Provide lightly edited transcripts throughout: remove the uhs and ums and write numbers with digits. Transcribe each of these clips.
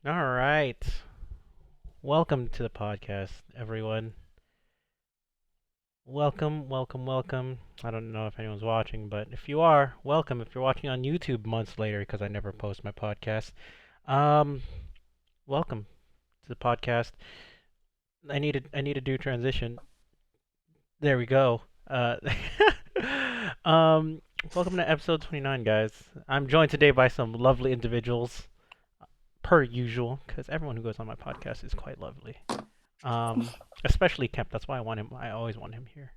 All right. Welcome to the podcast, everyone. Welcome. I don't know if anyone's watching, but if you are, welcome. If you're watching on YouTube months later, because I never post my podcast, um, welcome to the podcast. I need to do transition. There we go. Um, welcome to episode 29, guys. I'm joined today by some lovely individuals, per usual, because everyone who goes on my podcast is quite lovely. Um, Especially Kemp. That's why I want him. I always want him here.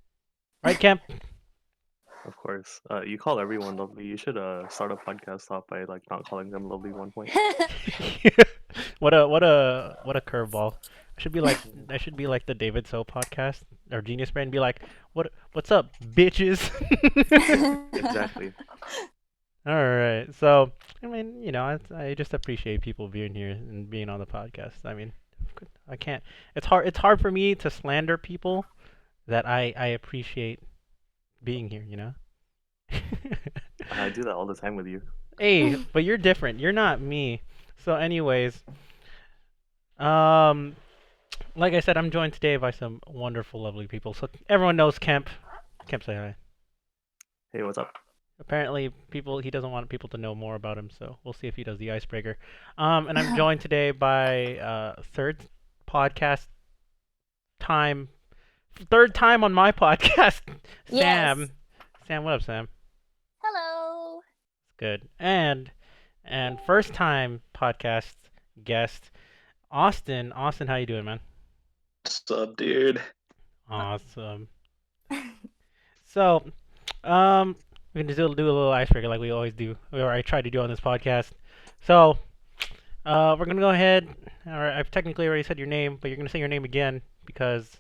Right, Kemp? Of course. You call everyone lovely. You should start a podcast off by like not calling them lovely one point. What a curveball. I should be like the David So podcast or Genius Brain and be like, what's up, bitches? Exactly. All right. So, I mean, I just appreciate people being here and being on the podcast. I mean, I can't. It's hard for me to slander people that I appreciate being here. I do that all the time with you. Hey, but you're different. You're not me. So, anyways, um, like I said, I'm joined today by some wonderful, lovely people. So everyone knows Kemp. Kemp, say hi. Hey, what's up? Apparently, he doesn't want people to know more about him. So we'll see if he does the icebreaker. And I'm joined today by podcast time, third time on my podcast, Yes. Sam. Sam, what up, Sam? Hello. Good. And first time podcast guest, Austin. Austin, how you doing, man? What's up, dude? Awesome. So, um, we're gonna do a little icebreaker like we always do, or I try to do on this podcast. So, we're gonna go ahead. All right, I've technically already said your name, but you're gonna say your name again because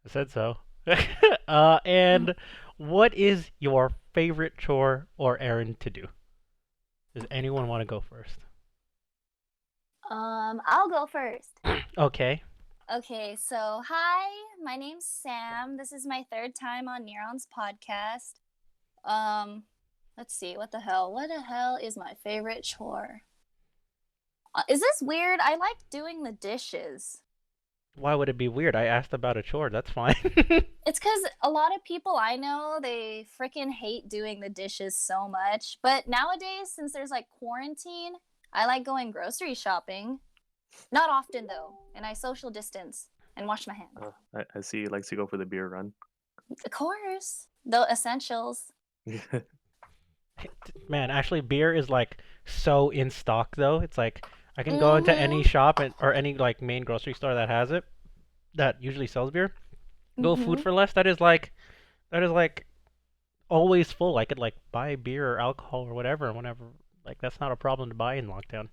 I said so. And what is your favorite chore or errand to do? Does anyone want to go first? I'll go first. Okay. Okay, so hi, my name's Sam. This is my third time on Neuron's podcast. Let's see, what the hell? What the hell is my favorite chore? Is this weird? I like doing the dishes. Why would it be weird? I asked about a chore. That's fine. It's because a lot of people I know, they freaking hate doing the dishes so much. But nowadays, since there's like quarantine, I like going grocery shopping. Not often though, and I social distance and wash my hands. I see he likes to go for the beer run. Of course, the essentials. Man, actually, beer is like so in stock though. It's like I can go into any shop or any like main grocery store that has it, that usually sells beer. Go food for less. That is like always full. I could like buy beer or alcohol or whatever whenever. Like that's not a problem to buy in lockdown.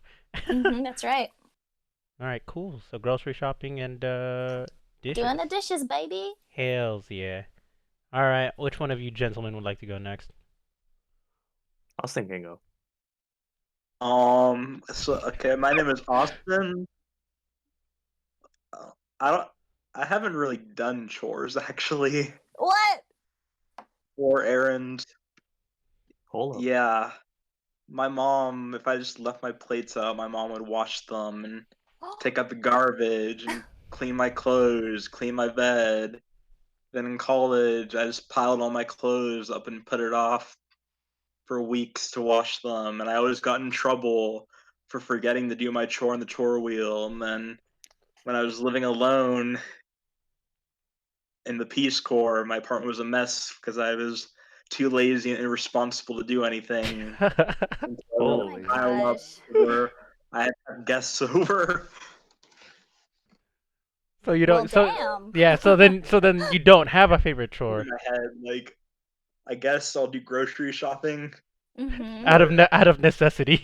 That's right. All right, cool. So grocery shopping and dishes. Doing the dishes, baby. Hells yeah. All right, which one of you gentlemen would like to go next? I was thinking go. Okay, my name is Austin. Uh, I don't I haven't really done chores actually What? or errands. Hold up. Yeah. My mom, if I just left my plates out, my mom would wash them and take out the garbage and clean my clothes, clean my bed. Then in college, I just piled all my clothes up and put it off for weeks to wash them, and I always got in trouble for forgetting to do my chore on the chore wheel. And then when I was living alone in the Peace Corps, my apartment was a mess because I was too lazy and irresponsible to do anything. And Oh so my Holy. pile up gosh. where I had to have guests over. So you Well, don't. So damn. yeah. So then you don't have a favorite In chore my head, like, I guess I'll do grocery shopping. It's out of necessity.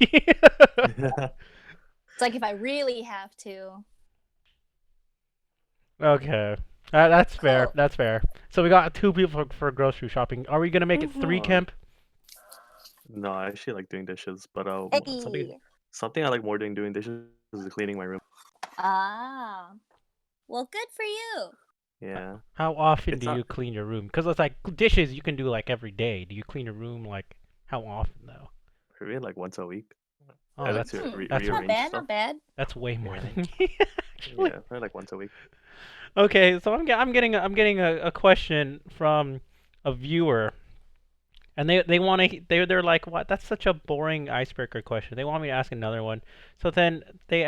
like if I really have to. Okay. That's fair. Cool. That's fair. So we got two people for grocery shopping. Are we gonna make it three, Uh, Kemp? no, I actually like doing dishes, but something Hey. something I like more doing dishes is cleaning my room. Ah. Well, good for you. Yeah. How often It's do you not clean your room? Because it's like dishes you can do like every day. Do you clean your room like how often though? maybe like once a week. Oh, I like that's to that's Not rearrange bad, stuff. not bad. that's way more Yeah. than me actually. Yeah, probably like once a week. Okay, so I'm getting a question from a viewer, and they want to they're like, what? That's such a boring icebreaker question. They want me to ask another one. So then they're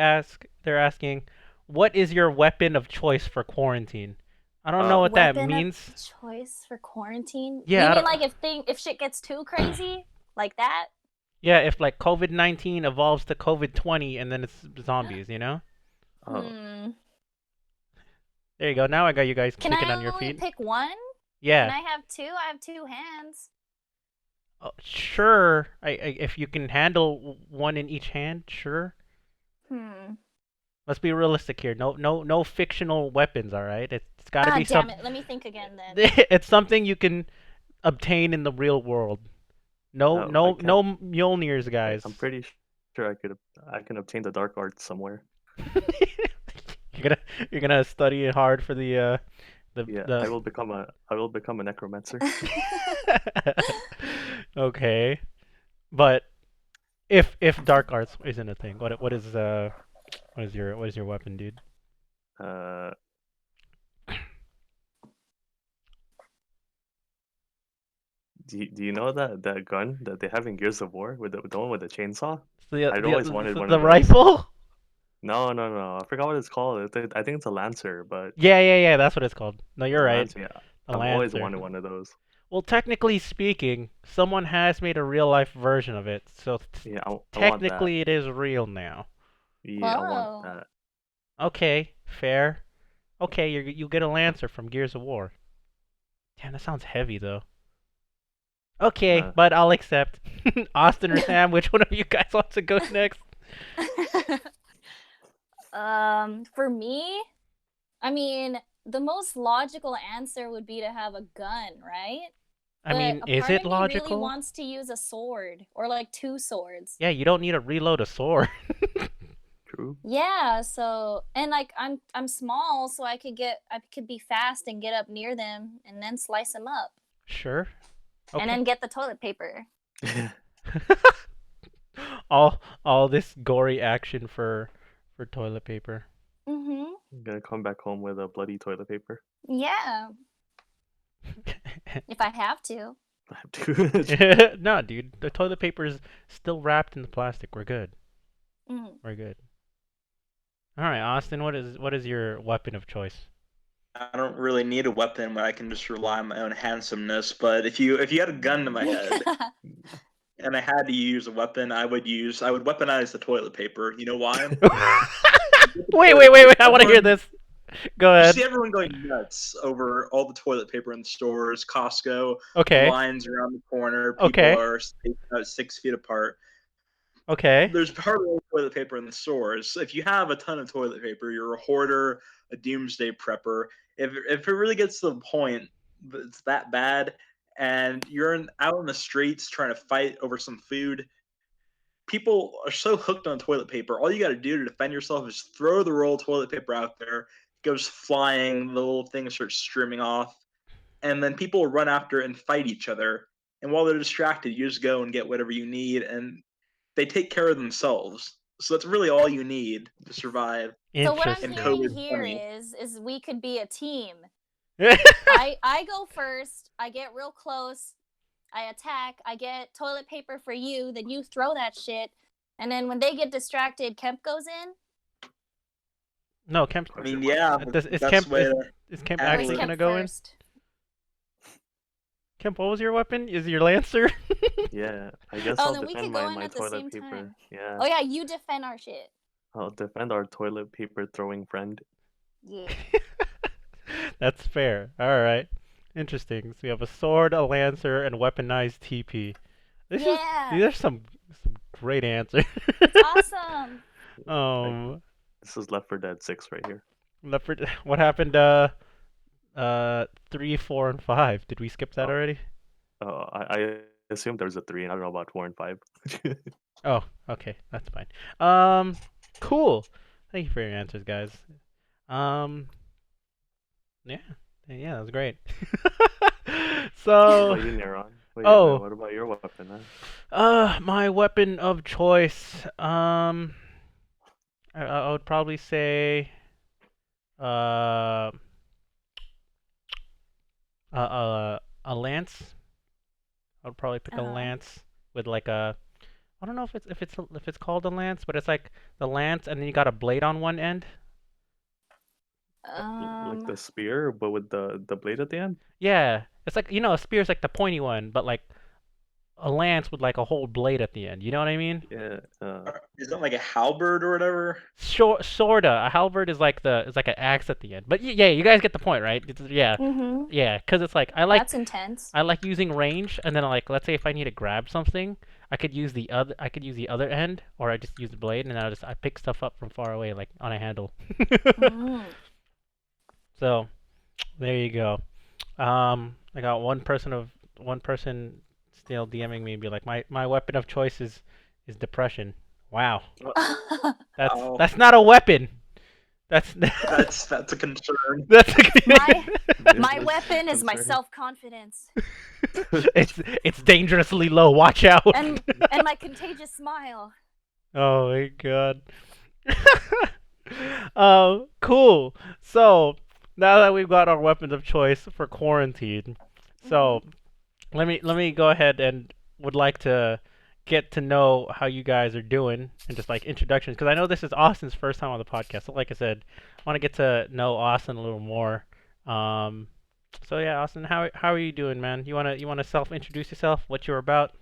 asking, what is your weapon of choice for quarantine? I don't know what that Weapon of means. choice for quarantine? Yeah, You I mean don't, like if shit gets too crazy? Like that? yeah, if like COVID-19 evolves to COVID-20 and then it's zombies, you know? Oh, Hmm. There you go. Now I got you guys Can thinking on I your only feet. pick one? Yeah. Can I have two? I have two hands. Sure. If you can handle one in each hand, sure. Hmm. Let's be realistic here. No fictional weapons, all right? It's got to Ah, be damn some. it. Let me think again then. It's something you can obtain in the real world. No, oh, I no, can't. no Mjolnirs, guys. I'm pretty sure I can obtain the dark arts somewhere. you're gonna you're gonna study hard for the Yeah, the. I will become a necromancer. Okay, but if dark arts isn't a thing, what is your weapon, dude? Uh, do you know that gun that they have in Gears of War with the one with the chainsaw? The I'd the always the, wanted the, one the of those. rifle? No, no, no. I forgot what it's called. I think it's a lancer, but Yeah. That's what it's called. No, you're the right. lancer. Yeah, The I've always lancer. wanted one of those. Well, technically speaking, someone has made a real life version of it, so Yeah, I want that. technically it is real now. Yeah, I want Whoa. that. Okay, fair. Okay, you get a lancer from Gears of War. Damn, that sounds heavy though. Okay, Uh, but I'll accept. Austin or Sam, which one of you guys wants to go next? For me, I mean, the most logical answer would be to have a gun, right? I But mean, a is part it of me really logical? wants to use a sword or like two swords. Yeah, you don't need to reload a sword. true. Yeah, so and like I'm small, so I could be fast and get up near them and then slice them up Sure. and Okay. then get the toilet paper. all this gory action for toilet paper. Mhm. I'm gonna come back home with a bloody toilet paper. Yeah, if I have to. I have to. No, dude, the toilet paper is still wrapped in the plastic. We're good. Mm. We're good. All right, Austin, what is your weapon of choice? I don't really need a weapon where I can just rely on my own handsomeness. But if you had a gun to my head and I had to use a weapon, I would weaponize the toilet paper. You know why? Wait! I want to hear this. Go You ahead. see everyone going nuts over all the toilet paper in the stores, Costco, the Okay. lines around the corner, people Okay. are spaced out 6 feet apart. Okay. There's hardly any toilet paper in the stores. So if you have a ton of toilet paper, you're a hoarder, a doomsday prepper. If it really gets to the point that it's that bad, and out in the streets trying to fight over some food, people are so hooked on toilet paper. All you got to do to defend yourself is throw the roll of toilet paper out there. It goes flying. The little thing starts streaming off, and then people will run after it and fight each other. And while they're distracted, you just go and get whatever you need, and they take care of themselves. So that's really all you need to survive So what I'm in Interesting. hearing COVID here 20. is we could be a team. I go first. I get real close. I attack. I get toilet paper for you. Then you throw that shit. And then when they get distracted, Kemp goes in. No, Kemp. I mean, yeah, Is that's Kemp the way is, to is Kemp Or is actually actually. gonna Kemp go in? first? Kemp, what was your weapon? Is it your lancer? Yeah, I guess Oh, I'll then we defend could go in my at the toilet same paper. time. Yeah, Oh yeah, you defend our shit. I'll defend our toilet paper throwing friend. Yeah. That's fair. All right. Interesting. So we have a sword, a lancer, and weaponized TP. Yeah. These are some great answers. It's awesome. um, This is Left 4 Dead 6 right here. what happened? 3, 4, and 5. Did we skip that Oh, already? I assumed there was a 3, and I don't know about 4 and 5. Oh, okay, that's fine. Um, cool. Thank you for your answers, guys. Um, yeah, that was great. What So, about you, Neron? Wait, Oh, what about your weapon, man? my weapon of choice. I would probably say uh, a lance. I would probably pick a Uh-huh. lance with like a. I don't know if it's called a lance, but it's like the lance, and then you got a blade on one end. Like Um. the spear, but with the blade at the end? Yeah, it's like a spear's like the pointy one, but like a lance with like a whole blade at the end. You know what I mean? Yeah. Is that like a halberd or whatever? Sorta. A halberd is like an axe at the end. But yeah, you guys get the point, right? Yeah, Mhm. yeah. Because it's like That's intense. I like using range, and then like let's say if I need to grab something, I could use the other end, or I just use the blade, and I pick stuff up from far away, like on a handle. Mm. So there you go. I got one person still DMing me and be like, my weapon of choice is depression. Wow, Oh, that's not a weapon. That's that's a concern. that's My Is my this weapon is my concerning? self-confidence it's dangerously low. Watch out. and my contagious smile. Oh my god. Cool. So now that we've got our weapons of choice for quarantine, so let me go ahead and would like to get to know how you guys are doing and just like introductions because I know this is Austin's first time on the podcast. So like I said, I want to get to know Austin a little more. Um, so yeah, Austin, how are you doing, man? You wanna self introduce yourself? What you're about?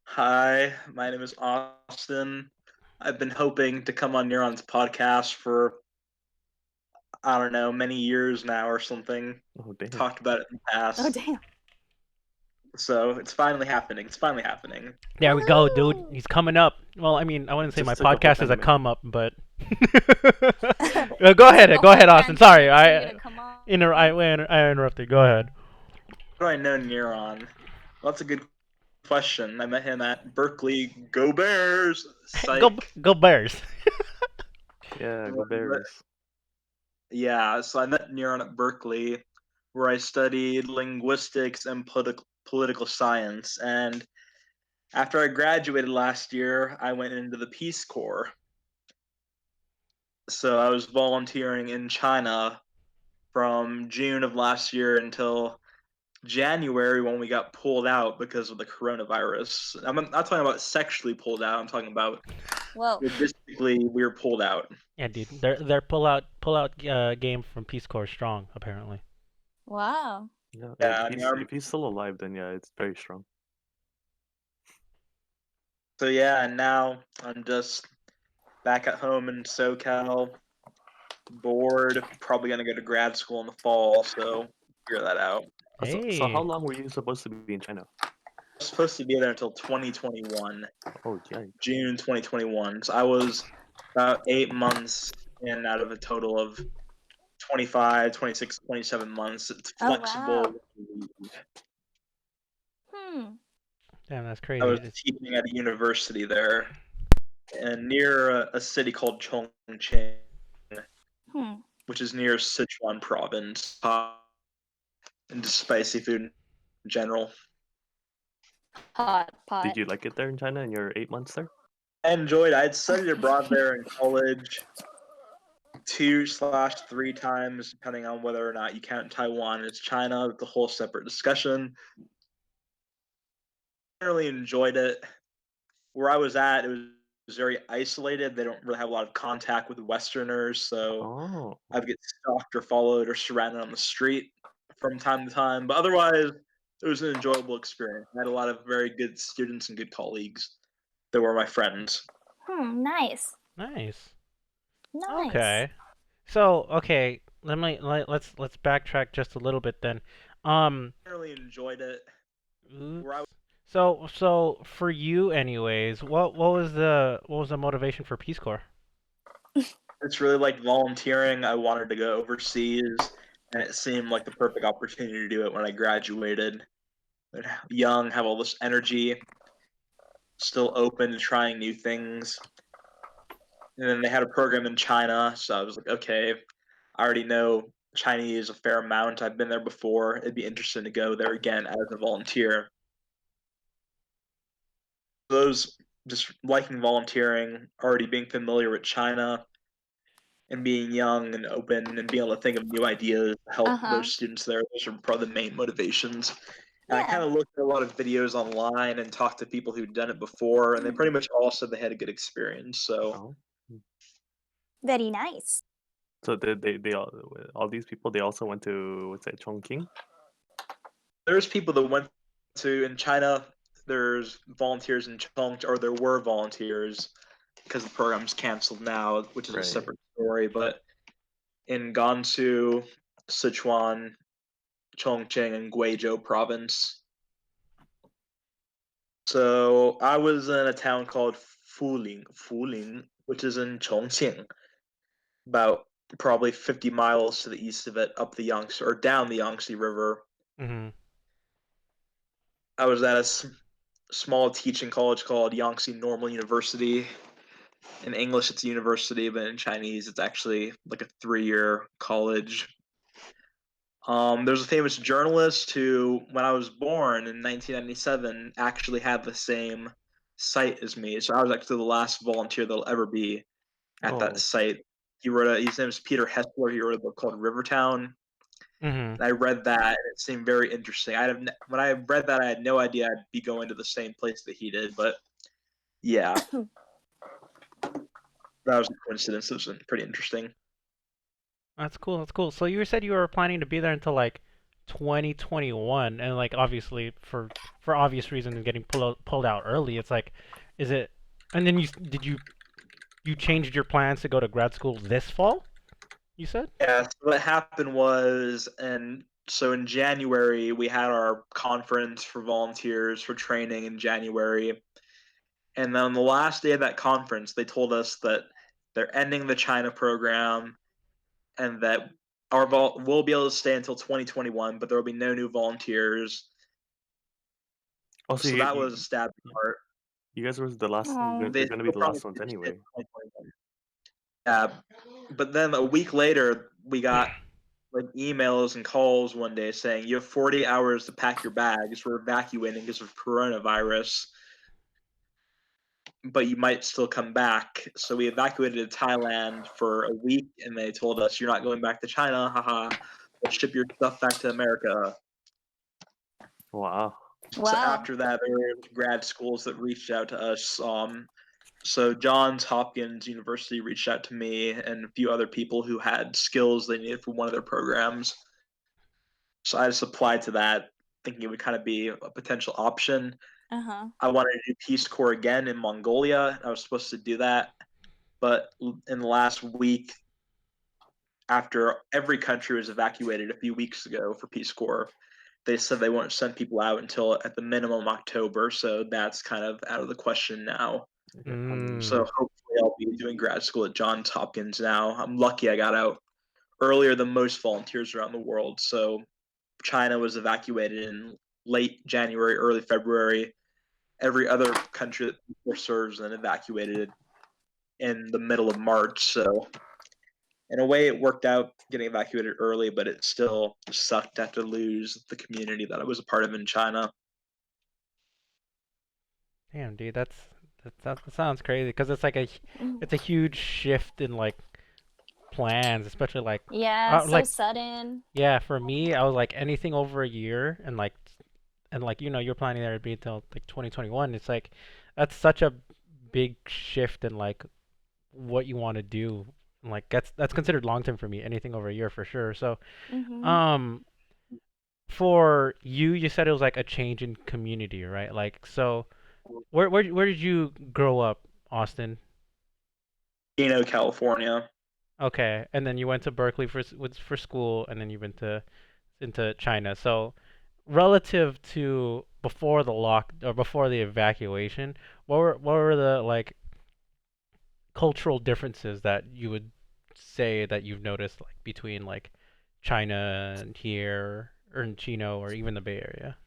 Hi, my name is Austin. I've been hoping to come on Neuron's podcast for, I don't know, many years now or something. Oh damn. Talked about it in the Oh past. damn! So it's finally happening. It's finally happening. There we go, dude. Woohoo! He's coming up. Well, I mean, I wouldn't It say my just took a whole podcast is a pandemic. come up, but Took a go ahead, whole Austin. Sorry, pandemic for you to come on. I interrupted. Go ahead. How do I know Neuron? Well, that's a good question. I met him at Berkeley. Go Bears! Psych. Go Bears. Yeah, go Bears. Yeah, so I met Neuron at Berkeley, where I studied linguistics and political science. And after I graduated last year, I went into the Peace Corps. So I was volunteering in China from June of last year until January when we got pulled out because of the coronavirus. I'm not talking about sexually pulled out. I'm talking about Whoa! logistically we were pulled out. Yeah, dude. Their pull out game from Peace Corps is strong apparently. Wow! Yeah, Yeah, I mean, if he's still alive, then yeah, it's very strong. so yeah, and now I'm just back at home in SoCal, bored. Probably gonna go to grad school in the fall, so figure that out. So how Hey. long were you supposed to be in China? I'm supposed to be there until 2021, Oh yikes. June 2021. So I was about 8 months in out of a total of 25, 26, 27 months. It's Oh flexible. wow! Hmm. Damn, that's I was crazy. teaching at a university there, and near a city called Chongqing, Hmm. which is near Sichuan province, and just spicy food in general. Hot pot. Did you like it there in China in your 8 months there? I enjoyed. I had studied abroad there in college 2/3 times, depending on whether or not you count Taiwan as China. It's a whole separate discussion. I really enjoyed it. Where I was at, it was very isolated. They don't really have a lot of contact with Westerners, so Oh. I would get stalked or followed or surrounded on the street from time to time. But otherwise, it was an enjoyable experience. I had a lot of very good students and good colleagues that were my friends. Nice. Nice. Nice. Okay. So, okay, let's backtrack just a little bit then. Um, I really enjoyed it. oops. Where I So for you anyways, what was the motivation for Peace Corps? It's really like volunteering. I wanted to go overseas, and it seemed like the perfect opportunity to do it when I graduated. Young, have all this energy, still open to trying new things. And then they had a program in China, so I was like, okay, I already know Chinese a fair amount. I've been there before. It'd be interesting to go there again as a volunteer. Those just liking volunteering, already being familiar with China, and being young and open and being able to think of new ideas to help Uh-huh. those students there. Those are probably the main motivations. And I Yeah. kind of looked at a lot of videos online and talked to people who'd done it before, and they pretty much all said they had a good experience. So Oh. Very nice. So they all these people they also went to what's that Chongqing? there's people that went to in China. There's volunteers in Chongqing, or there were volunteers because the program's canceled now, which is a Right. separate story. But in Gansu, Sichuan, Chongqing, and Guizhou province. So I was in a town called Fuling, which is in Chongqing, about probably 50 miles to the east of it, up the Yangtze or down the Yangtze River. Mm-hmm. I was at a small teaching college called Yangtze Normal University. In English, it's a university, but in Chinese, it's actually like a 3-year college. There's a famous journalist who, when I was born in 1997, actually had the same site as me. So I was actually the last volunteer that'll ever be at that Oh, site. His name is Peter Hessler. He wrote a book called Rivertown. Mm-hmm. And I read that, and it seemed very interesting. When I read that, I had no idea I'd be going to the same place that he did. But yeah, that was a coincidence. It was pretty interesting. That's cool. That's cool. So you said you were planning to be there until like 2021, and like obviously for obvious reasons, getting pulled out early. It's like, is it? And then you changed your plans to go to grad school this fall? You said? Yeah, so what happened was, and so in January, we had our conference for volunteers for training in January. And then on the last day of that conference, they told us that they're ending the China program and that we'll be able to stay until 2021, but there will be no new volunteers. also So that was a stab in the heart. you guys were the last. Oh. You're They gonna be still the probably last ones finished it anyway. in 2021. Yeah, but then a week later, we got like emails and calls one day saying you have 40 hours to pack your bags. We're evacuating because of coronavirus, but you might still come back. So we evacuated to Thailand for a week, and they told us you're not going back to China. Haha, let's ship your stuff back to America. Wow. So Wow. after that, there were grad schools that reached out to us. So Johns Hopkins University reached out to me and a few other people who had skills they needed for one of their programs. So I just applied to that, thinking it would kind of be a potential option. Uh-huh. I wanted to do Peace Corps again in Mongolia. I was supposed to do that, but in the last week, after every country was evacuated a few weeks ago for Peace Corps, they said they won't send people out until at the minimum October. So that's kind of out of the question now. Okay. So Mm. hopefully I'll be doing grad school at Johns Hopkins now. I'm lucky I got out earlier than most volunteers around the world. So China was evacuated in late January, early February. Every other country that Peace serves then evacuated in the middle of March. So in a way, it worked out getting evacuated early, but it still sucked to have to lose the community that I was a part of in China. Damn, dude, that sounds crazy because it's like Mm. it's a huge shift in like plans, especially Yeah, so like sudden. yeah, for me, I was like anything over a year and like you're planning there to be until like 2021. It's like that's such a big shift in like what you want to do. Like that's considered long term for me. Anything over a year for sure. So, Mm-hmm. um, for you, you said it was like a change in community, right? Like, so where did you grow up, Austin? California. Okay, and then you went to Berkeley for school, and then you went to into China. So, relative to before the lock or before the evacuation, what were the like cultural differences that you would say that you've noticed like between like China and here or in Chino or even the Bay Area?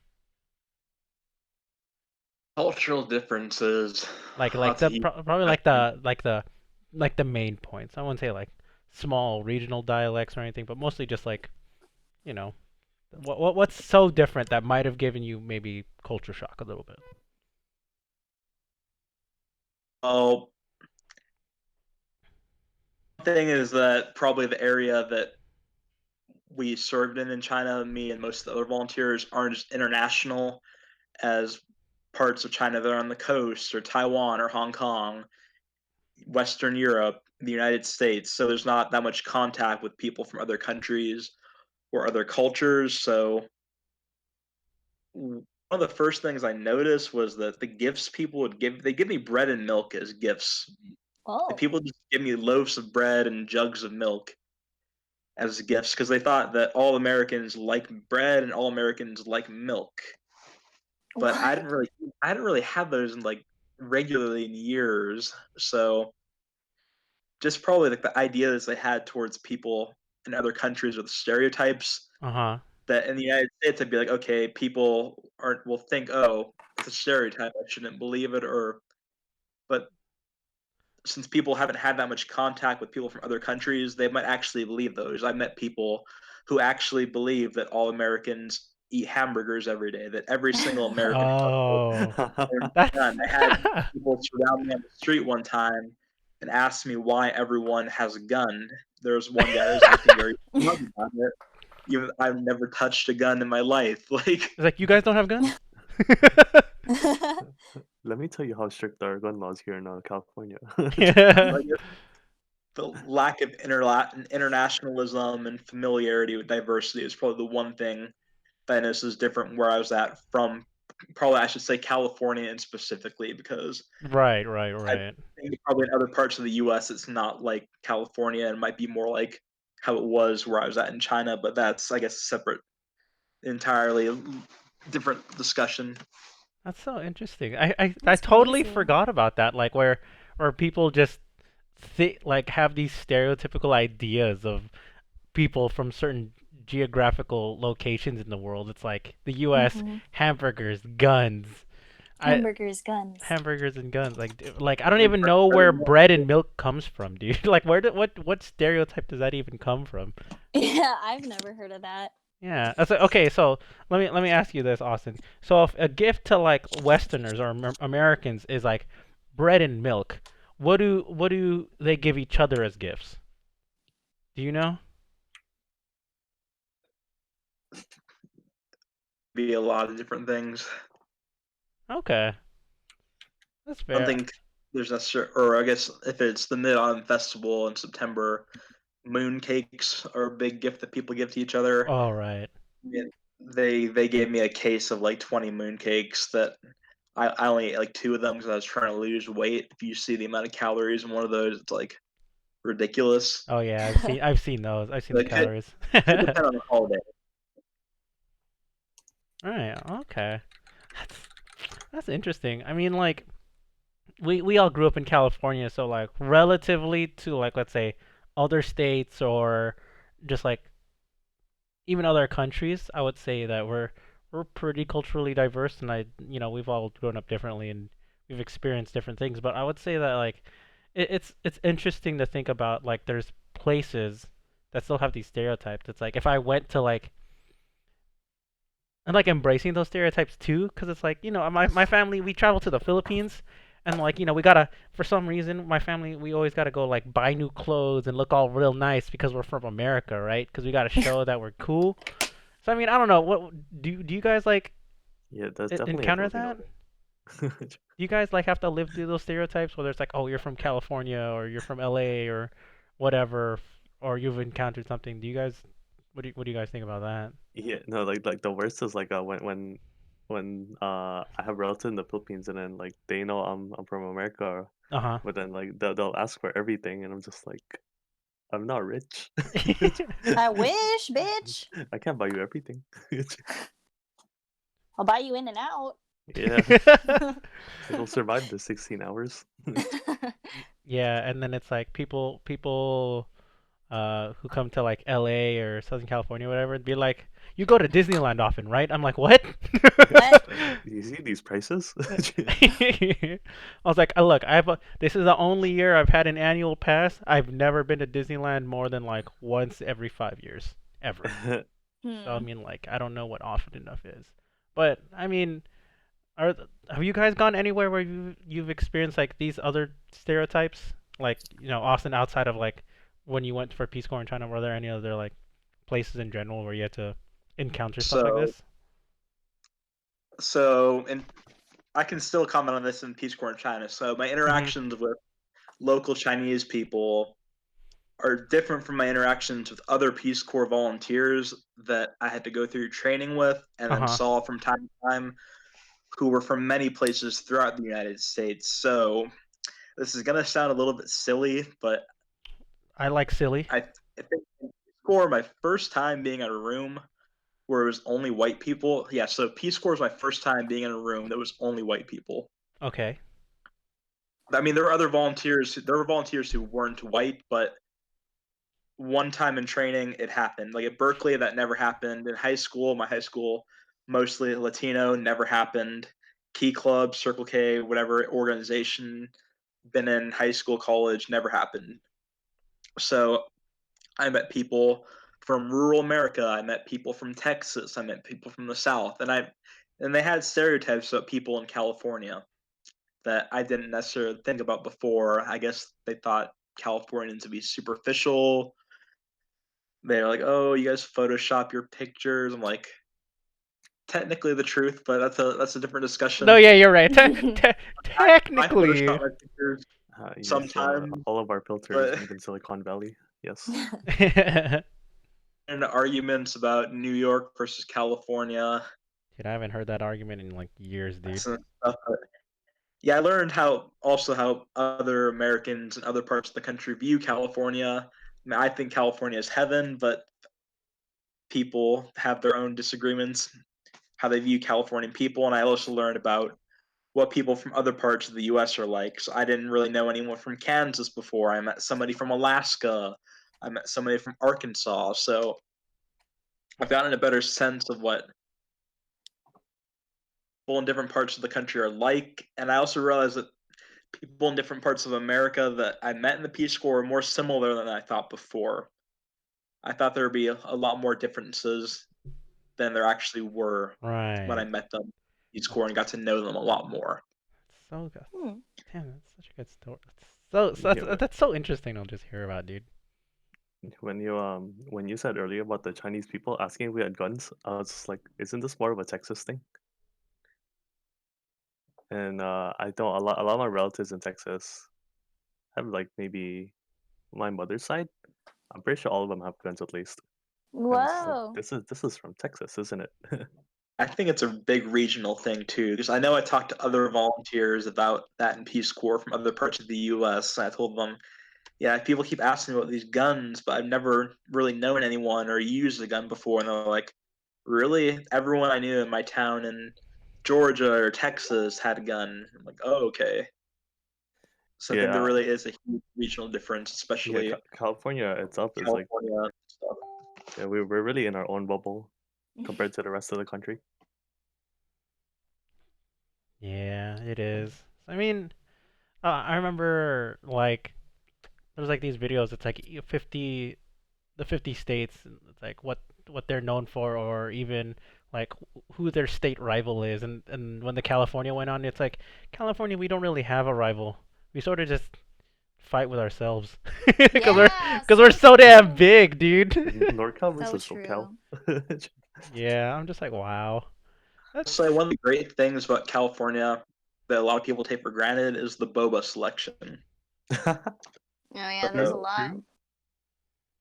Cultural differences. Like That's a huge probably question. like the main points. I wouldn't say like small regional dialects or anything, but mostly just like, you know, what's so different that might have given you maybe culture shock a little bit? Oh, thing is that probably the area that we served in China, me and most of the other volunteers aren't as international as parts of China that are on the coast or Taiwan or Hong Kong, Western Europe, the United States. So there's not that much contact with people from other countries or other cultures. So one of the first things I noticed was that the gifts people would give, they give me bread and milk as gifts. The Oh. people just give me loaves of bread and jugs of milk as gifts because they thought that all Americans like bread and all Americans like milk. But What? I didn't really have those in like regularly in years. So just probably like the ideas they had towards people in other countries or the stereotypes Uh huh. that in the United States I'd be like, okay, people aren't will think, oh, it's a stereotype, I shouldn't believe it, or but since people haven't had that much contact with people from other countries, they might actually believe those. I met people who actually believe that all Americans eat hamburgers every day, that every single American household Oh, owns a that's gun. I had people surround me on the street one time and ask me why everyone has a gun. There was one guy that was acting very smug about it. Even I've never touched a gun in my life. Like, it's like you guys don't have guns. Let me tell you how strict our gun laws here in California. Yeah. like the lack of internationalism and familiarity with diversity is probably the one thing that I noticed is different where I was at from probably I should say California and specifically because Right, right, I right. think probably in other parts of the US it's not like California and might be more like how it was where I was at in China, but that's I guess a separate entirely different discussion. That's so interesting. I That's totally crazy. forgot about that. Like where people just like have these stereotypical ideas of people from certain geographical locations in the world. It's like the U.S. Hmm. hamburgers, guns. I Hamburgers, guns. hamburgers and guns. Like I don't Like, even know where bread and milk comes from, dude. Like what stereotype does that even come from? Yeah, I've never heard of that. Yeah. Okay. So let me ask you this, Austin. So if a gift to like Westerners or Americans is like bread and milk, what do they give each other as gifts? Do you know? be a lot of different things. Okay, that's I don't fair. think there's necessarily, or I guess if it's the Mid Autumn Festival in September, moon cakes are a big gift that people give to each other. All right. Yeah, they gave me a case of like 20 moon cakes that I only ate like two of them because I was trying to lose weight. If you see the amount of calories in one of those, it's like ridiculous. Oh yeah, I've seen those. I've seen the Like it calories. could depend on the holiday. All right. Okay. That's that's interesting. I mean, like we all grew up in California, so like relatively to like let's say other states or just like even other countries, I would say that we're pretty culturally diverse, and we've all grown up differently and we've experienced different things. But I would say that like it's interesting to think about like there's places that still have these stereotypes. It's like if I went to like and like embracing those stereotypes too, because it's like my family we travel to the Philippines, and like we gotta for some reason my family we always gotta go like buy new clothes and look all real nice because we're from America, right? Because we gotta show that we're cool. So I mean I don't know what do you guys like Yeah, that's definitely a encounter Filipino that? thing. Do you guys like have to live through those stereotypes, whether it's like oh you're from California or you're from LA or whatever, or you've encountered something? Do you guys what do you guys think about that? Yeah, no, like the worst is like when I have relatives in the Philippines and then like they know I'm from America, Uh huh. but then like they'll ask for everything and I'm just like I'm not rich. I wish, bitch. I can't buy you everything. I'll buy you in and out. Yeah, it'll survive the 16 hours. Yeah, and then it's like people who come to like LA or Southern California or whatever, be like, "You go to Disneyland often, right?" I'm like, "What?" What? You see these prices? I was like, look, this is the only year I've had an annual pass. I've never been to Disneyland more than like once every 5 years, ever. So I Hmm. mean, like, I don't know what often enough is. But I mean, have you guys gone anywhere where you've experienced like these other stereotypes? Like, Austin, outside of like when you went for Peace Corps in China, were there any other like places in general where you had to encounter stuff like So this? and I can still comment on this in Peace Corps in China. So my Mhm. interactions with local Chinese people are different from my interactions with other Peace Corps volunteers that I had to go through training with and Uh then huh. saw from time to time who were from many places throughout the United States. So this is going to sound a little bit silly, but I like silly. I think in Peace Corps, my first time being in a room where it was only white people. Yeah, so Peace Corps was my first time being in a room that was only white people. Okay. I mean, there were other volunteers. There were volunteers who weren't white, but one time in training, it happened. Like at Berkeley, that never happened. In high school, my high school, mostly Latino, never happened. Key Club, Circle K, whatever organization, been in high school, college, never happened. So I met people from rural America. I met people from Texas. I met people from the South, and they had stereotypes about people in California that I didn't necessarily think about before. I guess they thought Californians to be superficial. They're like, "Oh, you guys Photoshop your pictures." I'm like, technically the truth, but that's a different No, discussion. yeah, you're right. I Technically. Photoshop my pictures Yes, sometimes, all of our filters but made in Silicon Valley. Yes. Dude, and arguments about New York versus California, I haven't heard that argument in like years, dude. some stuff. But yeah, I learned how other Americans and other parts of the country view California. I mean, I think California is heaven, but people have their own disagreements how they view Californian people, and I also learned about what people from other parts of the U.S. are like. So I didn't really know anyone from Kansas before. I met somebody from Alaska. I met somebody from Arkansas. So I've gotten a better sense of what people in different parts of the country are like, and I also realized that people in different parts of America that I met in the Peace Corps are more similar than I thought before. I thought there would be a lot more differences than there actually were when I Right. met them in the Peace Corps and got to know them a lot more. So good. Hmm. Damn, that's such a good story. Yeah, That's so interesting to just hear about, dude. when you said earlier about the Chinese people asking if we had guns, I was just like, isn't this more of a Texas thing? And I don't a lot of my relatives in Texas have like maybe my mother's side. I'm pretty sure all of them have guns at least. And it's just like Whoa. this is from Texas, isn't it? I think it's a big regional thing too, because I know I talked to other volunteers about that in Peace Corps from other parts of the U.S. And I told them, yeah, people keep asking me about these guns, but I've never really known anyone or used a gun before. And they're like, really? Everyone I knew in my town in Georgia or Texas had a gun. I'm like, oh, okay. So I think there Yeah, really is a huge regional difference, yeah. especially California itself is like, California and stuff. yeah, we're really in our own bubble compared to the rest of the country. Yeah, it is. I mean, I remember like there's like these videos. It's like 50 states. And it's like what they're known for, or even like who their state rival is. And when the California went on, it's like California, we don't really have a rival. We sort of just fight with ourselves because we're Yeah, because we're so so damn true. big, dude. NorCal So versus SoCal. true. Yeah, I'm just like, wow. That's So one of the great things about California that a lot of people take for granted is the boba selection. Oh yeah, there's a True, So, lot. true.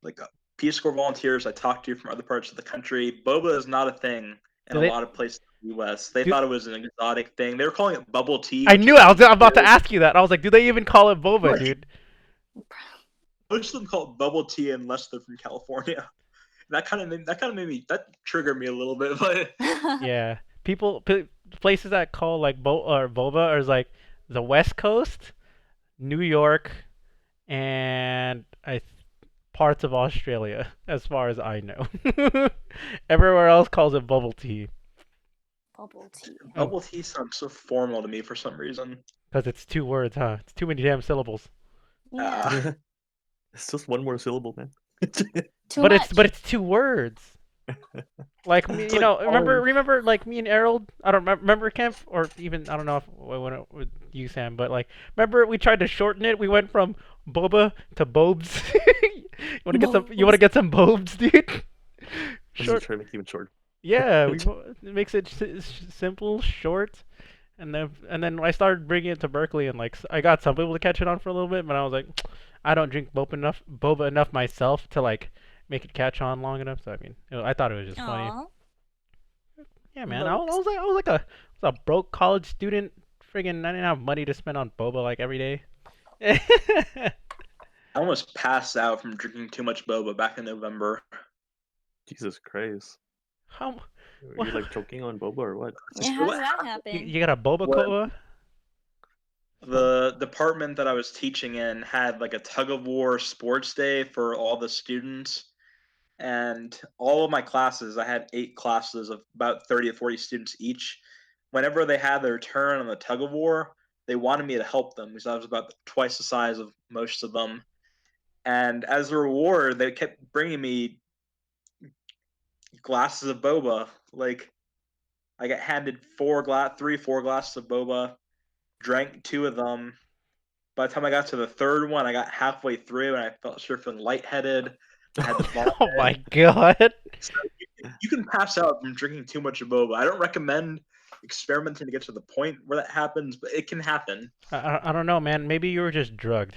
like Peace Corps volunteers I talked to from other parts of the country, boba is not a thing in do a they lot of places in the U.S. They do thought it was an exotic thing. They were calling it bubble tea, I which knew is it. I'm about to weird. ask you that. I was like, do they even call it boba, dude? Most of them call it bubble tea unless they're from California. That triggered me a little bit, but Yeah, places that call like or boba is like the West Coast, New York, and parts of Australia, as far as I know. Everywhere else calls it bubble tea Bubble tea. Bubble tea sounds so formal to me for some reason. because it's 2 words, huh? It's too many damn syllables. Yeah. It's just one more syllable, man. Too But much. it's 2 words. Like me, It's you like know, calling- remember, like me and Harold. I don't remember Kemp, or even I don't know if when it with you, Sam. But like, remember we tried to shorten it. We went from boba to bobes. You want to get some? You want to get some bobes, dude? Just Short. try to make it even short. Yeah, it makes it simple, short, and then I started bringing it to Berkeley, and like I got some people to catch it on for a little bit, but I was like, I don't drink boba enough myself to like make it catch on long enough. So I mean, I thought it was just funny. Aw. Yeah, man. I was a broke college student. Friggin', I didn't have money to spend on boba like every day. I almost passed out from drinking too much boba back in November. Jesus Christ. How Were you like choking on boba or what? Yeah, how did that happen? you got a boba What? cola? The department that I was teaching in had like a tug of war sports day for all the students. And all of my classes, I had 8 classes of about 30 to 40 students each. Whenever they had their turn on the tug of war, they wanted me to help them because I was about twice the size of most of them. And as a reward, they kept bringing me glasses of boba. Like I got handed 4 glasses of boba, drank 2 of them. By the time I got to the third one, I got halfway through and I felt sure feeling lightheaded. I had to vomit. Oh my god. So you can pass out from drinking too much boba. I don't recommend experimenting to get to the point where that happens, but it can happen. I don't know, man. Maybe you were just drugged.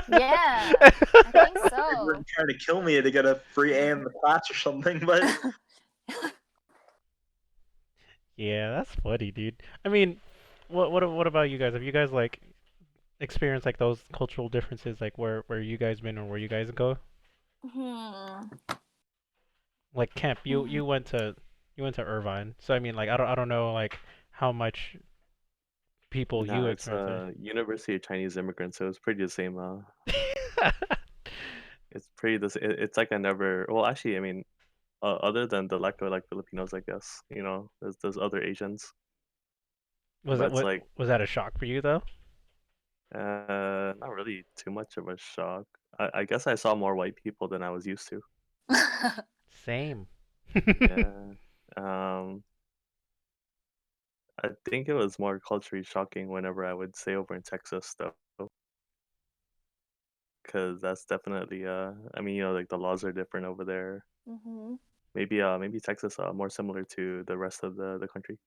Yeah, I think They so. were trying to kill me to get a free A in the class or something, but Yeah, that's funny, dude. I mean, what about you guys? Have you guys like experienced like those cultural differences, like where you guys been or where you guys go? Hmm. Like Kemp, you went to Irvine, so I mean, like I don't know like how much people you Nah, it's experience University of Chinese Immigrants, so it's pretty the same. there. It's pretty the same. It's like I never. Well, actually, I mean, other than the lack of like Filipinos, I guess there's other Asians, Was but it it's what like was that a shock for you though? not really too much of a shock. I guess I saw more white people than I was used to. Same. Yeah. Um, I think it was more culturally shocking whenever I would stay over in Texas, though, because that's definitely I mean, like the laws are different over there. Hmm. Maybe Texas more similar to the rest of the country.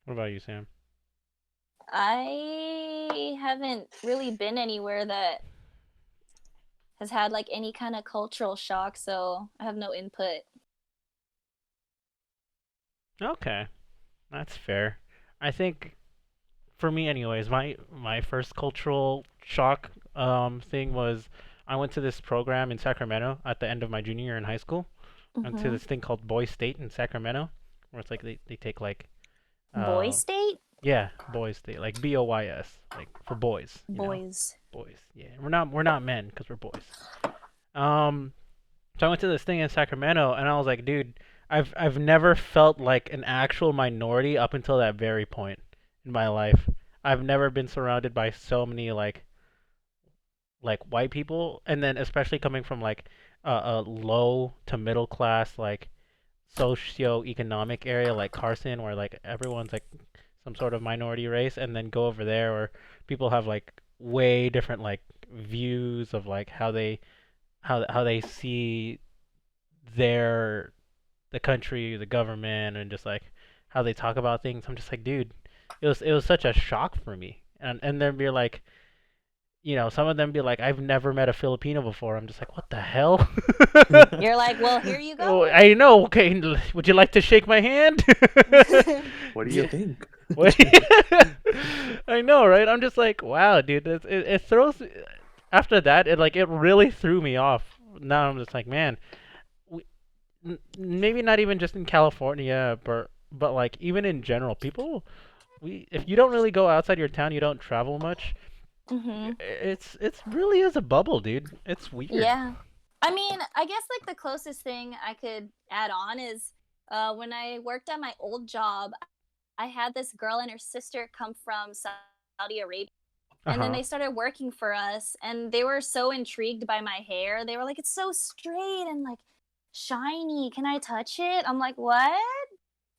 What about you, Sam? I haven't really been anywhere that has had like any kind of cultural shock, so I have no input. Okay, that's fair. I think for me, anyways, my first cultural shock thing was I went to this program in Sacramento at the end of my junior year in high school. I went to Hmm. this thing called Boys State in Sacramento, where it's like they take like Boy uh state? yeah, Boys State, like BOYS, like for boys, Boys. boys. Yeah, we're not men because we're boys. Um, so I went to this thing in Sacramento, and I was like, dude, I've never felt like an actual minority up until that very point in my life. I've never been surrounded by so many like white people, and then especially coming from like a low to middle class like socio-economic area like Carson, where like everyone's like some sort of minority race, and then go over there where people have like way different like views of like how they see their the country, the government, and just like how they talk about things. I'm just like, dude, it was such a shock for me. And then be like, some of them be like, I've never met a Filipino before. I'm just like, what the hell? You're like, well, here you Oh, go. I know. Okay, would you like to shake my hand? What do you Yeah. think? What- I know, right? I'm just like, wow, dude. It throws. After that, it really threw me off. Now I'm just like, man, we, maybe not even just in California, but like even in general, people. If you don't really go outside your town, you don't travel much. Mhm. It's really is a bubble, dude. It's weird. Yeah. I mean, I guess like the closest thing I could add on is when I worked at my old job, I had this girl and her sister come from Saudi Arabia. Uh And then huh. they started working for us, and they were so intrigued by my hair. They were like, "It's so straight and like shiny. Can I touch it?" I'm like, "What?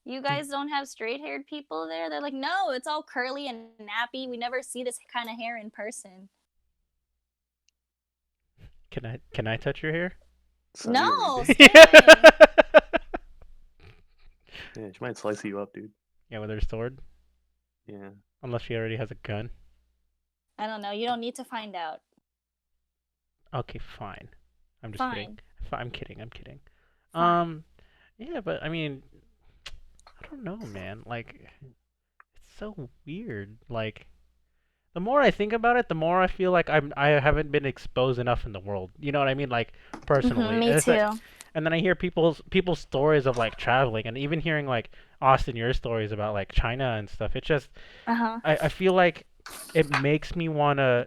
You guys don't have straight-haired people there?" They're like, "No, it's all curly and nappy. We never see this kind of hair in person." Can I touch your hair? Saudi No, Arabia. stay away. Yeah, she might slice you up, dude. Yeah, with her sword. Yeah. Unless she already has a gun. I don't know. You don't need to find out. Okay, fine. I'm just kidding. Fine. I'm kidding. I'm kidding. Fine. Yeah, but I mean, I don't know, man. Like, it's so weird. Like, the more I think about it, the more I feel like I haven't been exposed enough in the world. You know what I mean? Like, personally. Me And it's like, too. and then I hear people's stories of like traveling, and even hearing like Austin, your stories about like China and stuff. It just Uh-huh. I feel like it makes me wanna,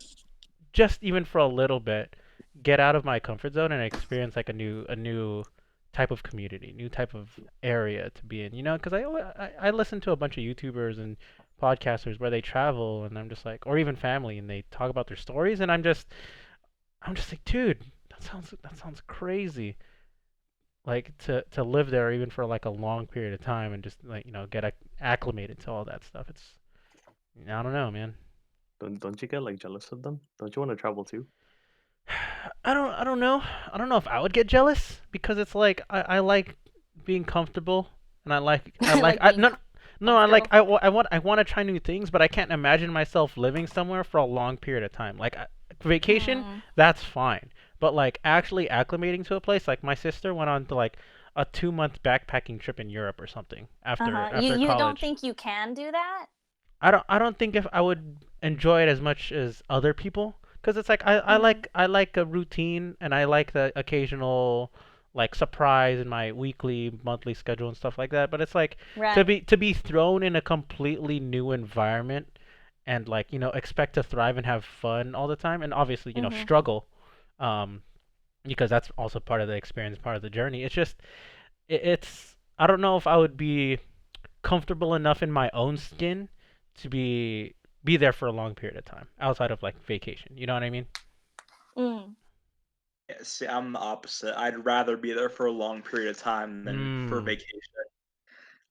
just even for a little bit, get out of my comfort zone and experience like a new type of community, new type of area to be in. You know, because I listen to a bunch of YouTubers and podcasters where they travel, and I'm just like, or even family, and they talk about their stories, and I'm just like, dude, that sounds crazy. Like to live there even for like a long period of time and just like get acclimated to all that stuff. I don't know, man. Don't you get like jealous of them? Don't you want to travel too? I don't know. I don't know if I would get jealous because it's like I like being comfortable and I like Like being no no I like comfortable. I want to try new things, but I can't imagine myself living somewhere for a long period of time. Like vacation, Hmm. that's fine. But like actually acclimating to a place, like my sister went on to like a 2 month backpacking trip in Europe or something after Uh-huh. You after you don't college. think you can do that? I don't think if I would enjoy it as much as other people, because it's like I Mm. like I like a routine and I like the occasional like surprise in my weekly, monthly schedule and stuff like that. But it's like to Right. be thrown in a completely new environment and like expect to thrive and have fun all the time, and obviously Mhm. struggle, um because that's also part of the experience, part of the journey. It's just it's I don't know if I would be comfortable enough in my own skin to be there for a long period of time outside of like vacation. You know what I mean? Mm. Yeah, see, I'm the opposite. I'd rather be there for a long period of time than for Mm. vacation.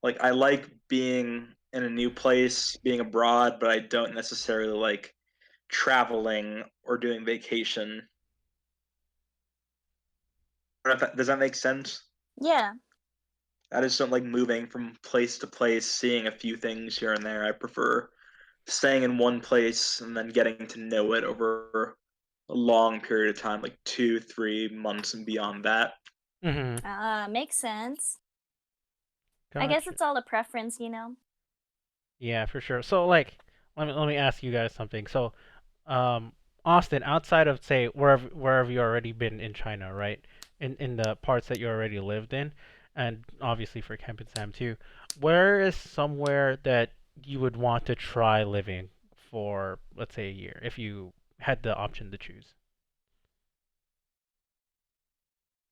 Like I like being in a new place, being abroad, but I don't necessarily like traveling or doing vacation. Does that make sense? Yeah. I just don't like moving from place to place, seeing a few things here and there. I prefer staying in one place and then getting to know it over a long period of time, like 2, 3 months and beyond that. Mhm. Makes sense. I guess Gotcha. it's all a preference, you know. Yeah, for sure. So like, let me ask you guys something. So, um, Austin, outside of say wherever you already been in China, right? In the parts that you already lived in, and obviously for Kemp and Sam too, where is somewhere that you would want to try living for, let's say, a year, if you had the option to choose?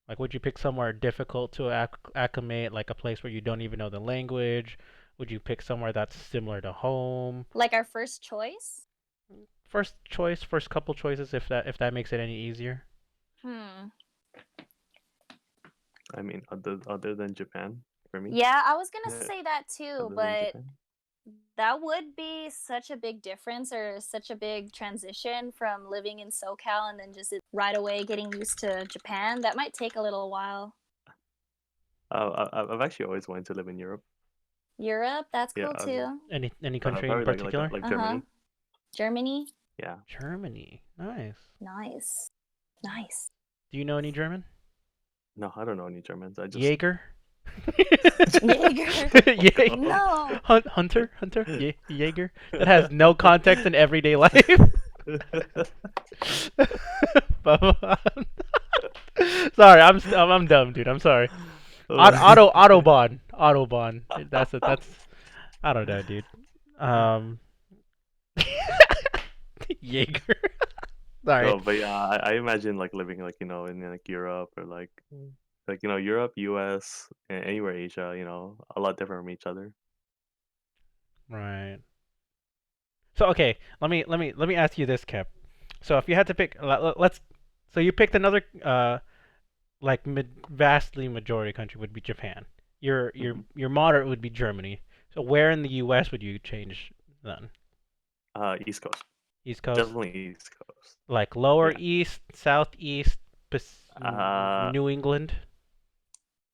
Like, would you pick somewhere difficult to acclimate, like a place where you don't even know the language? Would you pick somewhere that's similar to home? Like our first choice? First choice, first couple choices, if that makes it any easier. Hmm. I mean, other than Japan, for me. Yeah, I was gonna Yeah, say that too, other than but Japan. that would be such a big difference or such a big transition from living in SoCal and then just right away getting used to Japan. That might take a little while. I've actually always wanted to live in Europe. Europe, that's Yeah, cool too. Any country in probably particular? like Uh-huh. Germany. Germany? Yeah. Germany. Nice. Nice. Nice. Do you know any German? No, I don't know any Germans. I just. Jaeger? Jaeger. Jaeger? No. Hunter? Jaeger? That has no context in everyday life. Sorry, I'm dumb, dude. I'm sorry. Autobahn. That's I don't know, dude. Um, Jaeger. Sorry. No, but yeah, I imagine like living like in like Europe or like Europe, U.S. and anywhere Asia. A lot different from each other. Right. So okay, let me ask you this, Kep. So if you had to pick, let's. So you picked another like vastly majority country would be Japan. Your moderate would be Germany. So where in the U.S. would you change then? East Coast, East Coast, definitely East Coast. like lower Yeah. east, southeast, Uh, New England.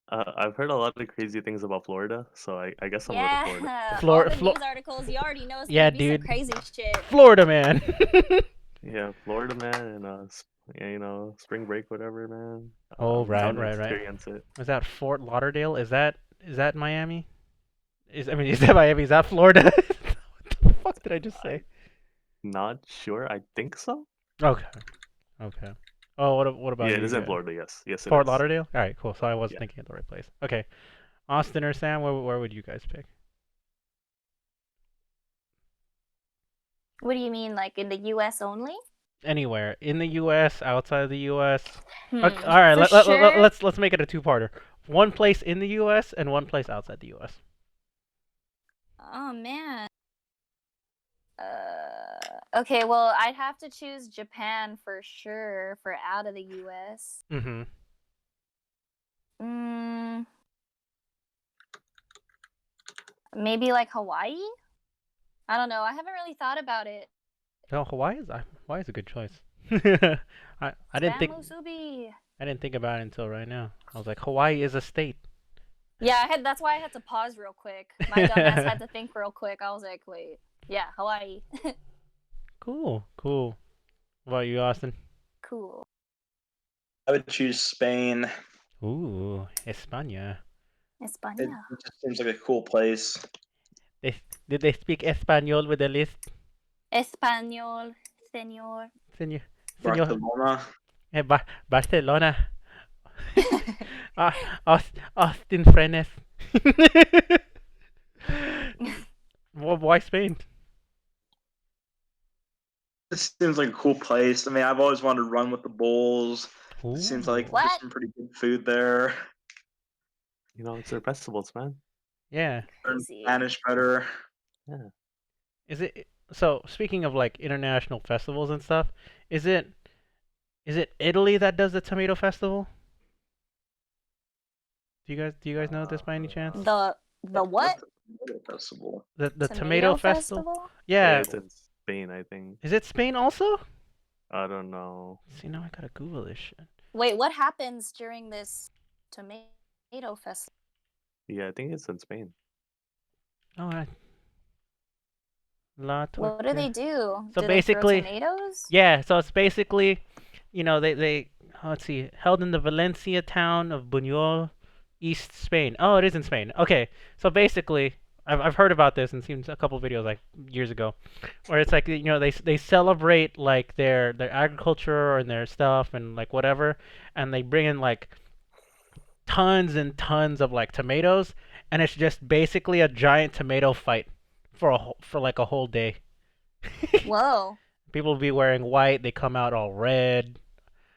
I've heard a lot of crazy things about Florida, so I guess I'm going to Florida. Yeah, all Flor- the Flo- news articles, you already know it's Yeah, gonna be some dude. crazy shit. Florida, man. Yeah, Florida, man, and spring break, whatever, man. Oh, I'm down right, to right, right. experience it. Was that Fort Lauderdale? Is that Miami? Is that Miami? Is that Florida? What the fuck did I just say? Not sure. I think so. Okay. Okay. Oh, what about Yeah, you it is in guys? Florida. Yes, it Fort is. Lauderdale? All right, cool. So I was Yeah. thinking of the right place. Okay. Austin or Sam, where would you guys pick? What do you mean, like in the U.S. only? Anywhere in the U.S., outside of the U.S. Hmm. Okay, all right, For sure. let's make it a two-parter. One place in the U.S. and one place outside the U.S. Oh man. Okay, well, I'd have to choose Japan for sure for out of the U.S. Mm-hmm. Mm, maybe like Hawaii? I don't know. I haven't really thought about it. No, Hawaii's a good choice. I didn't think Musubi. I didn't think about it until right now. I was like, Hawaii is a state. Yeah, that's why I had to pause real quick. My dumbass had to think real quick. I was like, wait. Yeah, Hawaii. Cool. What about you, Austin? Cool. I would choose Spain. Ooh, España. It España. just seems like a cool place. Did they speak Espanol with the list? Español, señor. Señor. Barcelona. Barcelona. Austin Frenes. Why Spain? This seems like a cool place. I mean, I've always wanted to run with the bulls. It seems like Ooh. there's What? some pretty good food there. It's their festivals, man. Yeah. Learn Crazy. Spanish better. Yeah. Is it so? Speaking of like international festivals and stuff, is it Italy that does the tomato festival? Do you guys know this by any chance? The what? Tomato festival. The tomato festival? Yeah, Yeah. it's in Spain, I think. Is it Spain also? I don't know. See, now I gotta Google this shit. Wait, what happens during this tomato festival? Yeah, I think it's in Spain. All right. La What do they do? So do basically- they throw tomatoes? Yeah, so it's basically, they let's see, held in the Valencia town of Buñol, East Spain. Oh, it is in Spain. Okay, so basically, I've heard about this and seen a couple videos like years ago, where it's like they celebrate like their agriculture and their stuff and like whatever, and they bring in like tons and tons of like tomatoes, and it's just basically a giant tomato fight for like a whole day. Whoa. People will be wearing white. They come out all red,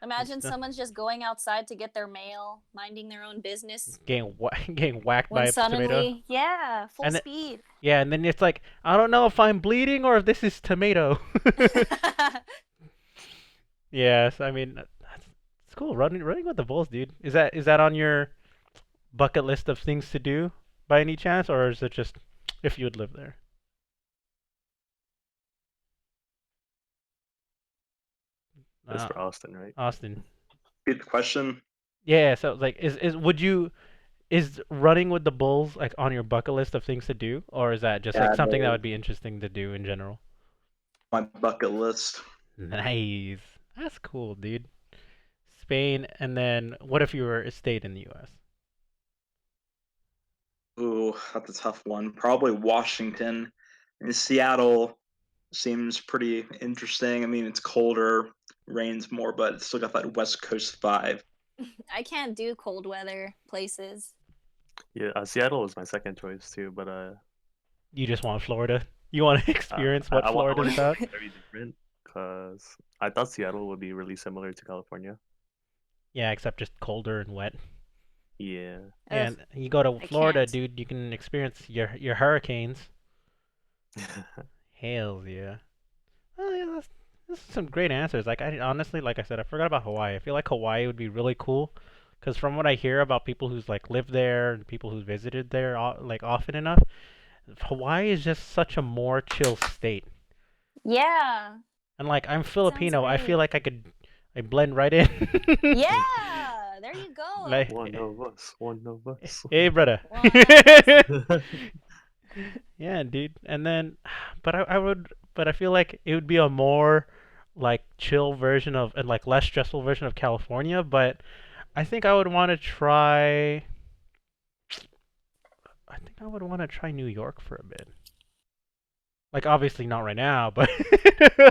Imagine stuff. someone's just going outside to get their mail, minding their own business. getting whacked by When a tomato. suddenly, yeah, full And speed. Yeah, and then it's like, I don't know if I'm bleeding or if this is tomato. Yes, I mean it's cool running with the bulls, dude. Is that on your bucket list of things to do by any chance, or is it just if you'd live there? That's for Austin, right? Austin. Repeat the question. Yeah, so like is running with the bulls like on your bucket list of things to do, or is that just Yeah, like something that no. would be interesting to do in general? My bucket list. Nice. That's cool, dude. Spain, and then what if you stayed in the U.S.? Ooh, that's a tough one. Probably Washington. And Seattle seems pretty interesting. I mean, it's colder, rains more, but it's still got that West Coast vibe. I can't do cold weather places. Yeah, Seattle was my second choice too, but You just want Florida. You want to experience what I want Florida's something about. very different because I thought Seattle would be really similar to California. Yeah, except just colder and wet. Yeah. Yeah, Ugh, and you go to I Florida, can't. dude, you can experience your hurricanes. Hells yeah. Oh yeah, that's some great answers. Like I honestly, like I said, I forgot about Hawaii. I feel like Hawaii would be really cool, because from what I hear about people who's like lived there and people who's visited there like often enough, Hawaii is just such a more chill state. Yeah, And like I'm sounds Filipino, I feel great. like I blend right in. Yeah, there you go. Like, One of us. One of us. hey brother. One of us. Yeah, dude. And then, I would, but I feel like it would be a more like chill version of and like less stressful version of California. But I think I would want to try. I think I would want to try New York for a bit. Like obviously not right now, but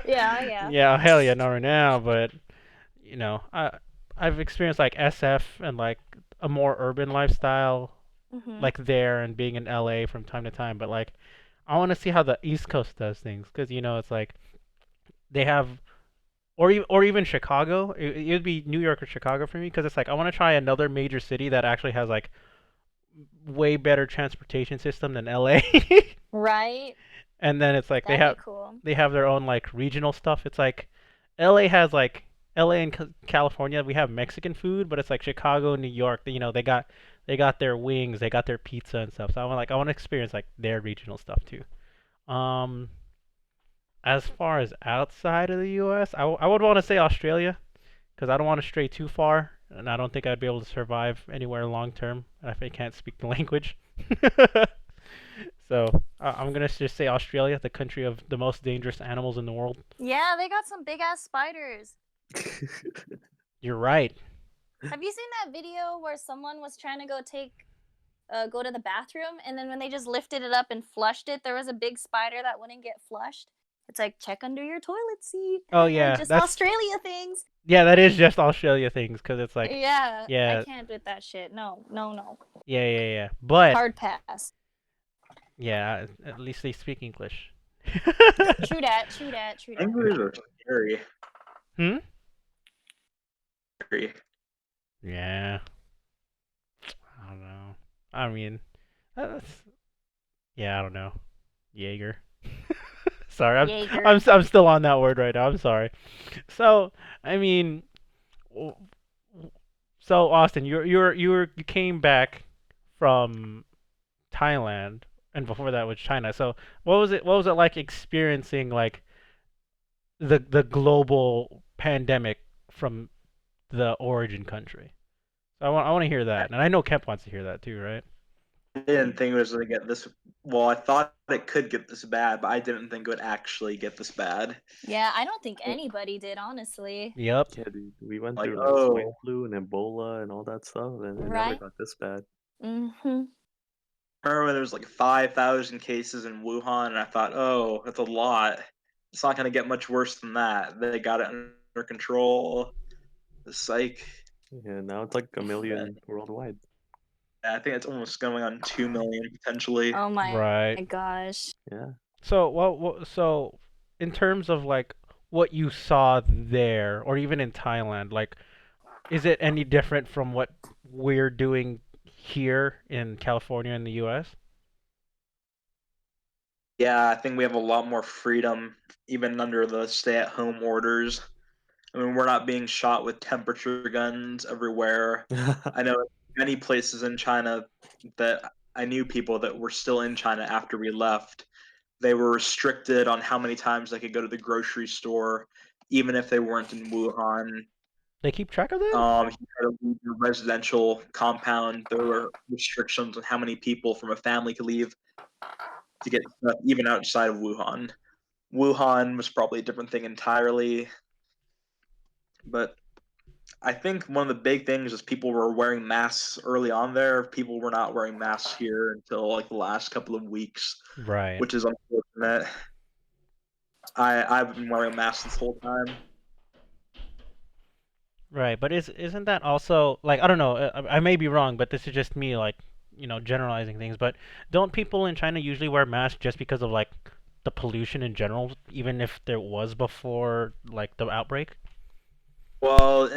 Yeah, yeah. yeah, hell yeah, not right now. But I've experienced like SF and like a more urban lifestyle Mhm. like there and being in LA from time to time. But like I want to see how the East Coast does things, because it's like they have, or even Chicago. It would be New York or Chicago for me, because it's like I want to try another major city that actually has like way better transportation system than LA. Right. And then it's like they That'd have be cool. they have their own like regional stuff. It's like LA has like LA and California, we have Mexican food, but it's like Chicago, New York, they got their wings, they got their pizza and stuff. So I want to experience like their regional stuff too. Um, as far as outside of the U.S., I would want to say Australia, because I don't want to stray too far, and I don't think I'd be able to survive anywhere long term if I can't speak the language. So I'm gonna just say Australia, the country of the most dangerous animals in the world. Yeah, they got some big ass spiders. You're right. Have you seen that video where someone was trying to go to the bathroom, and then when they just lifted it up and flushed it, there was a big spider that wouldn't get flushed? It's like, check under your toilet seat. Oh yeah, Just that's Australia things. that is just Australia things, because it's like Yeah, I yeah, can't with that shit. No, no, no. yeah. But Hard pass. yeah, at least they speak English. True that, true that, true that. Kangaroos are scary. Hmm? Scary. Yeah. I don't know. I mean, that's yeah, I don't know. Jaeger. Sorry, Jaeger. I'm still on that word right now. I'm sorry. So, I mean, w- so Austin, you came back from Thailand, and before that was China. So, what was it like experiencing like the global pandemic from the origin country? So I want to hear that, and I know Kemp wants to hear that too, right? I didn't think it was going to get this. Well, I thought it could get this bad, but I didn't think it would actually get this bad. Yeah, I don't think anybody did, honestly. Yep. Yeah, dude. We went Like, through like swine oh, flu and Ebola and all that stuff, and it never Right? got this bad. Mm-hmm. I remember there was like 5,000 cases in Wuhan, and I thought, oh, that's a lot. It's not going to get much worse than that. They got it under control. The psych. Yeah, now it's like a million worldwide. I think it's almost going on 2 million potentially. Oh my Right. gosh. Yeah. So so in terms of like what you saw there, or even in Thailand, like is it any different from what we're doing here in California and the U.S.? Yeah, I think we have a lot more freedom even under the stay-at-home orders. I mean, we're not being shot with temperature guns everywhere. I know many places in China that I knew people that were still in China after we left. They were restricted on how many times they could go to the grocery store, even if they weren't in Wuhan. They keep track of that? If you try to leave your residential compound, there were restrictions on how many people from a family could leave to get stuff, even outside of Wuhan. Wuhan was probably a different thing entirely, but I think one of the big things is people were wearing masks early on there. People were not wearing masks here until like the last couple of weeks, Right. which is unfortunate. I've been wearing masks this whole time. Right, but isn't that also like I don't know, I may be wrong, but this is just me like, generalizing things, but don't people in China usually wear masks just because of like the pollution in general, even if there was before like the outbreak? Well,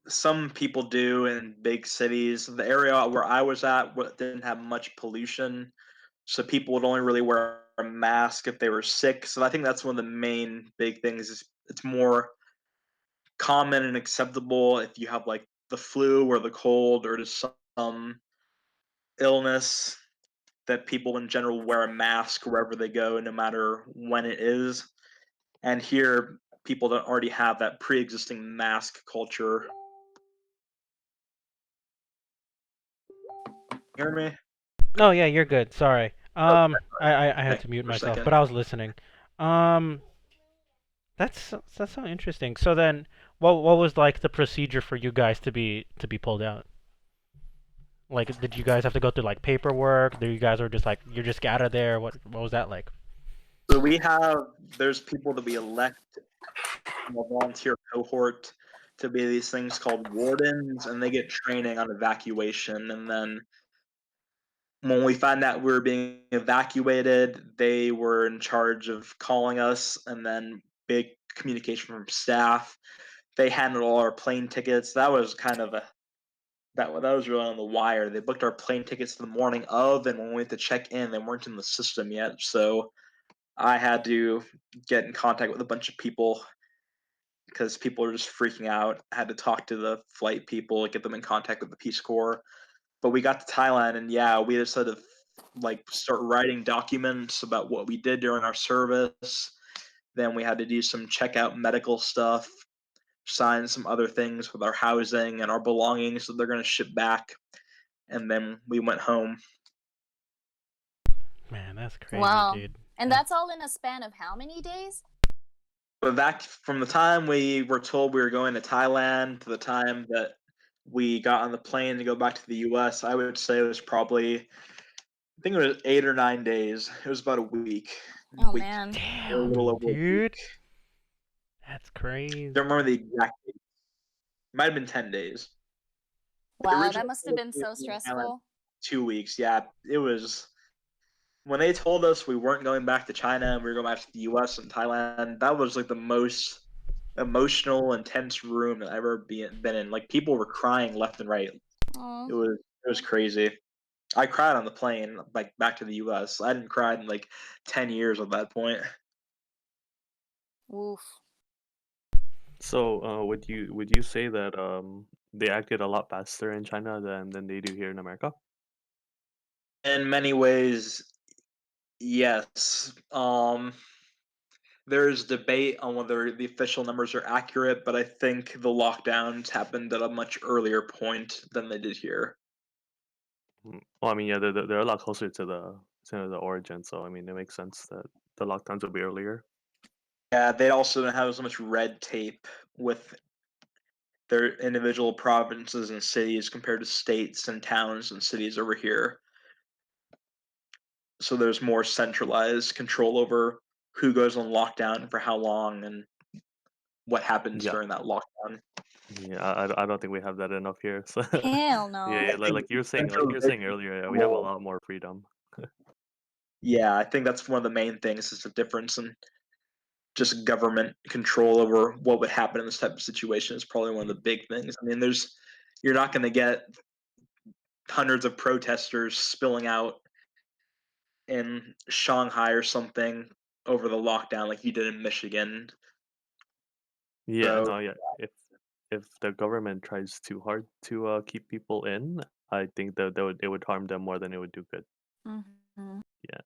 some people do in big cities. The area where I was at didn't have much pollution, so people would only really wear a mask if they were sick. So I think that's one of the main big things. Is it's more common and acceptable if you have like the flu or the cold or just some illness that people in general wear a mask wherever they go, no matter when it is. And here, people don't already have that pre-existing mask culture. Hear me? Oh yeah, you're good. Sorry. Okay, I had thank to you mute for a myself, second. but I was listening. Um, that's so interesting. So then, what was like the procedure for you guys to be pulled out? Like, did you guys have to go through like paperwork? Did you guys were just like you're just out of there? What was that like? So there's people to be elected from a volunteer cohort to be these things called wardens, and they get training on evacuation. And then when we found out we were being evacuated, they were in charge of calling us, and then big communication from staff. They handled all our plane tickets. That was kind of a that was really on the wire. They booked our plane tickets the morning of, and when we went to check in, they weren't in the system yet. So I had to get in contact with a bunch of people because people were just freaking out. I had to talk to the flight people, get them in contact with the Peace Corps. But we got to Thailand, and yeah, we just had to like start writing documents about what we did during our service. Then we had to do some checkout medical stuff, sign some other things with our housing and our belongings that they're going to ship back. And then we went home. Man, that's crazy, Wow. dude. And That, that's all in a span of how many days? But back from the time we were told we were going to Thailand to the time that we got on the plane to go back to the US, I would say it was probably, I think it was 8 or 9 days. It was about a week. Oh Week, man. a little damn, over a week. dude. That's crazy. Don't remember the exact date. It might have been 10 days. They Wow, that originally must have told us been we so were in Thailand stressful. 2 weeks. Yeah, it was. When they told us we weren't going back to China and we were going back to the US and Thailand, that was like the most emotional, intense room that I've ever been in. Like people were crying left and right. Oh, It was crazy. I cried on the plane, like back to the US. I hadn't cried in like 10 years at that point. oof. So, would you say that they acted a lot faster in China than they do here in America? In many ways, yes. There's debate on whether the official numbers are accurate, but I think the lockdowns happened at a much earlier point than they did here. Well, I mean, yeah, they're a lot closer to the origin, so I mean, it makes sense that the lockdowns will be earlier. Yeah, they also don't have as much red tape with their individual provinces and cities compared to states and towns and cities over here. So there's more centralized control over who goes on lockdown for how long and what happens Yeah, during that lockdown. yeah, I don't think we have that enough here. So, Hell yeah, no. yeah, I think like you were saying centralization earlier, yeah, we have a control. lot more freedom. Yeah, I think that's one of the main things is the difference in just government control over what would happen in this type of situation is probably one of the big things. I mean, you're not going to get hundreds of protesters spilling out in Shanghai or something over the lockdown like you did in Michigan. Yeah, So no, yeah. If the government tries too hard to keep people in, I think that it would harm them more than it would do good. Hmm. Yeah,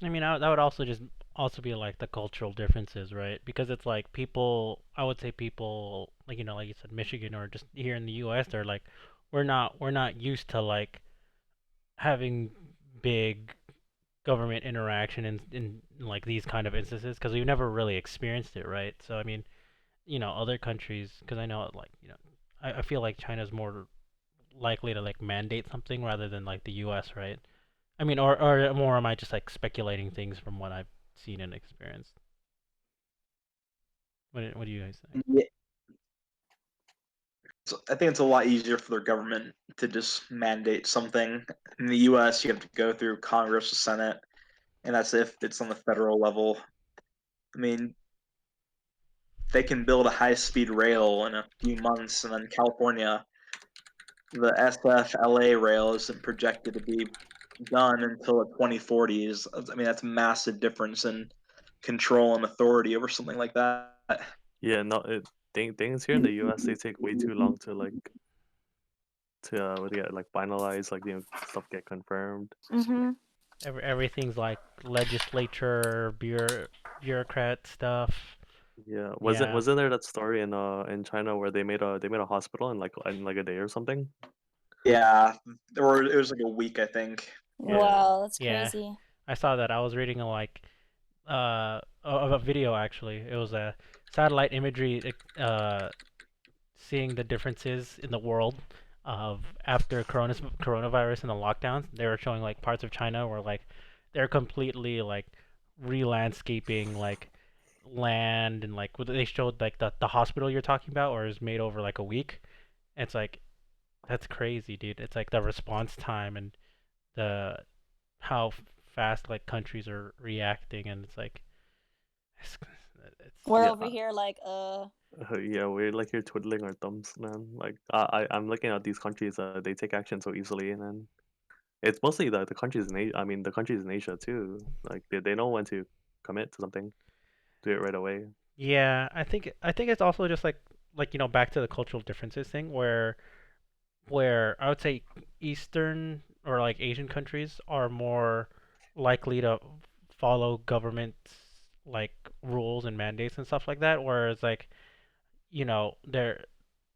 I mean, that would also just also be like the cultural differences, right? Because it's like people, I would say people like like you said, Michigan or just here in the U.S. They're like, we're not used to like having big government interaction in like these kind of instances because we've never really experienced it, right? So I mean, other countries, because I know like I feel like China's more likely to like mandate something rather than like the U.S., right? I mean, or more am I just like speculating things from what I've seen and experienced? What do you guys think? yeah, I think it's a lot easier for their government to just mandate something. In the U.S., you have to go through Congress, the Senate. and that's if it's on the federal level. I mean, they can build a high-speed rail in a few months, and then California, the SFLA rail isn't projected to be done until the 2040s. I mean, that's a massive difference in control and authority over something like that. Yeah, no, things here in the U.S. they take way too long to get like finalized, like stuff get confirmed. Mm-hmm. Everything's like legislature, bureaucrat stuff. Yeah, Yeah. wasn't there that story in China where they made a hospital in like a day or something? Yeah, or it was like a week, I think. Yeah. Wow, that's Yeah. crazy. I saw that. I was reading a video actually. It was a satellite imagery seeing the differences in the world of after coronavirus and the lockdowns. They were showing like parts of China where like they're completely like re-landscaping like land and like they showed like the hospital you're talking about or is made over like a week. It's like that's crazy, dude. It's like the response time and the how fast like countries are reacting and it's like it's, We're Yeah, over here like, yeah, we're like here twiddling our thumbs, man. Like I'm looking at these countries, they take action so easily, and then it's mostly the countries in Asia. I mean, the countries in Asia too. Like they know when to commit to something, do it right away. yeah, I think it's also just like back to the cultural differences thing where I would say Eastern or like Asian countries are more likely to follow government like rules and mandates and stuff like that, whereas like they're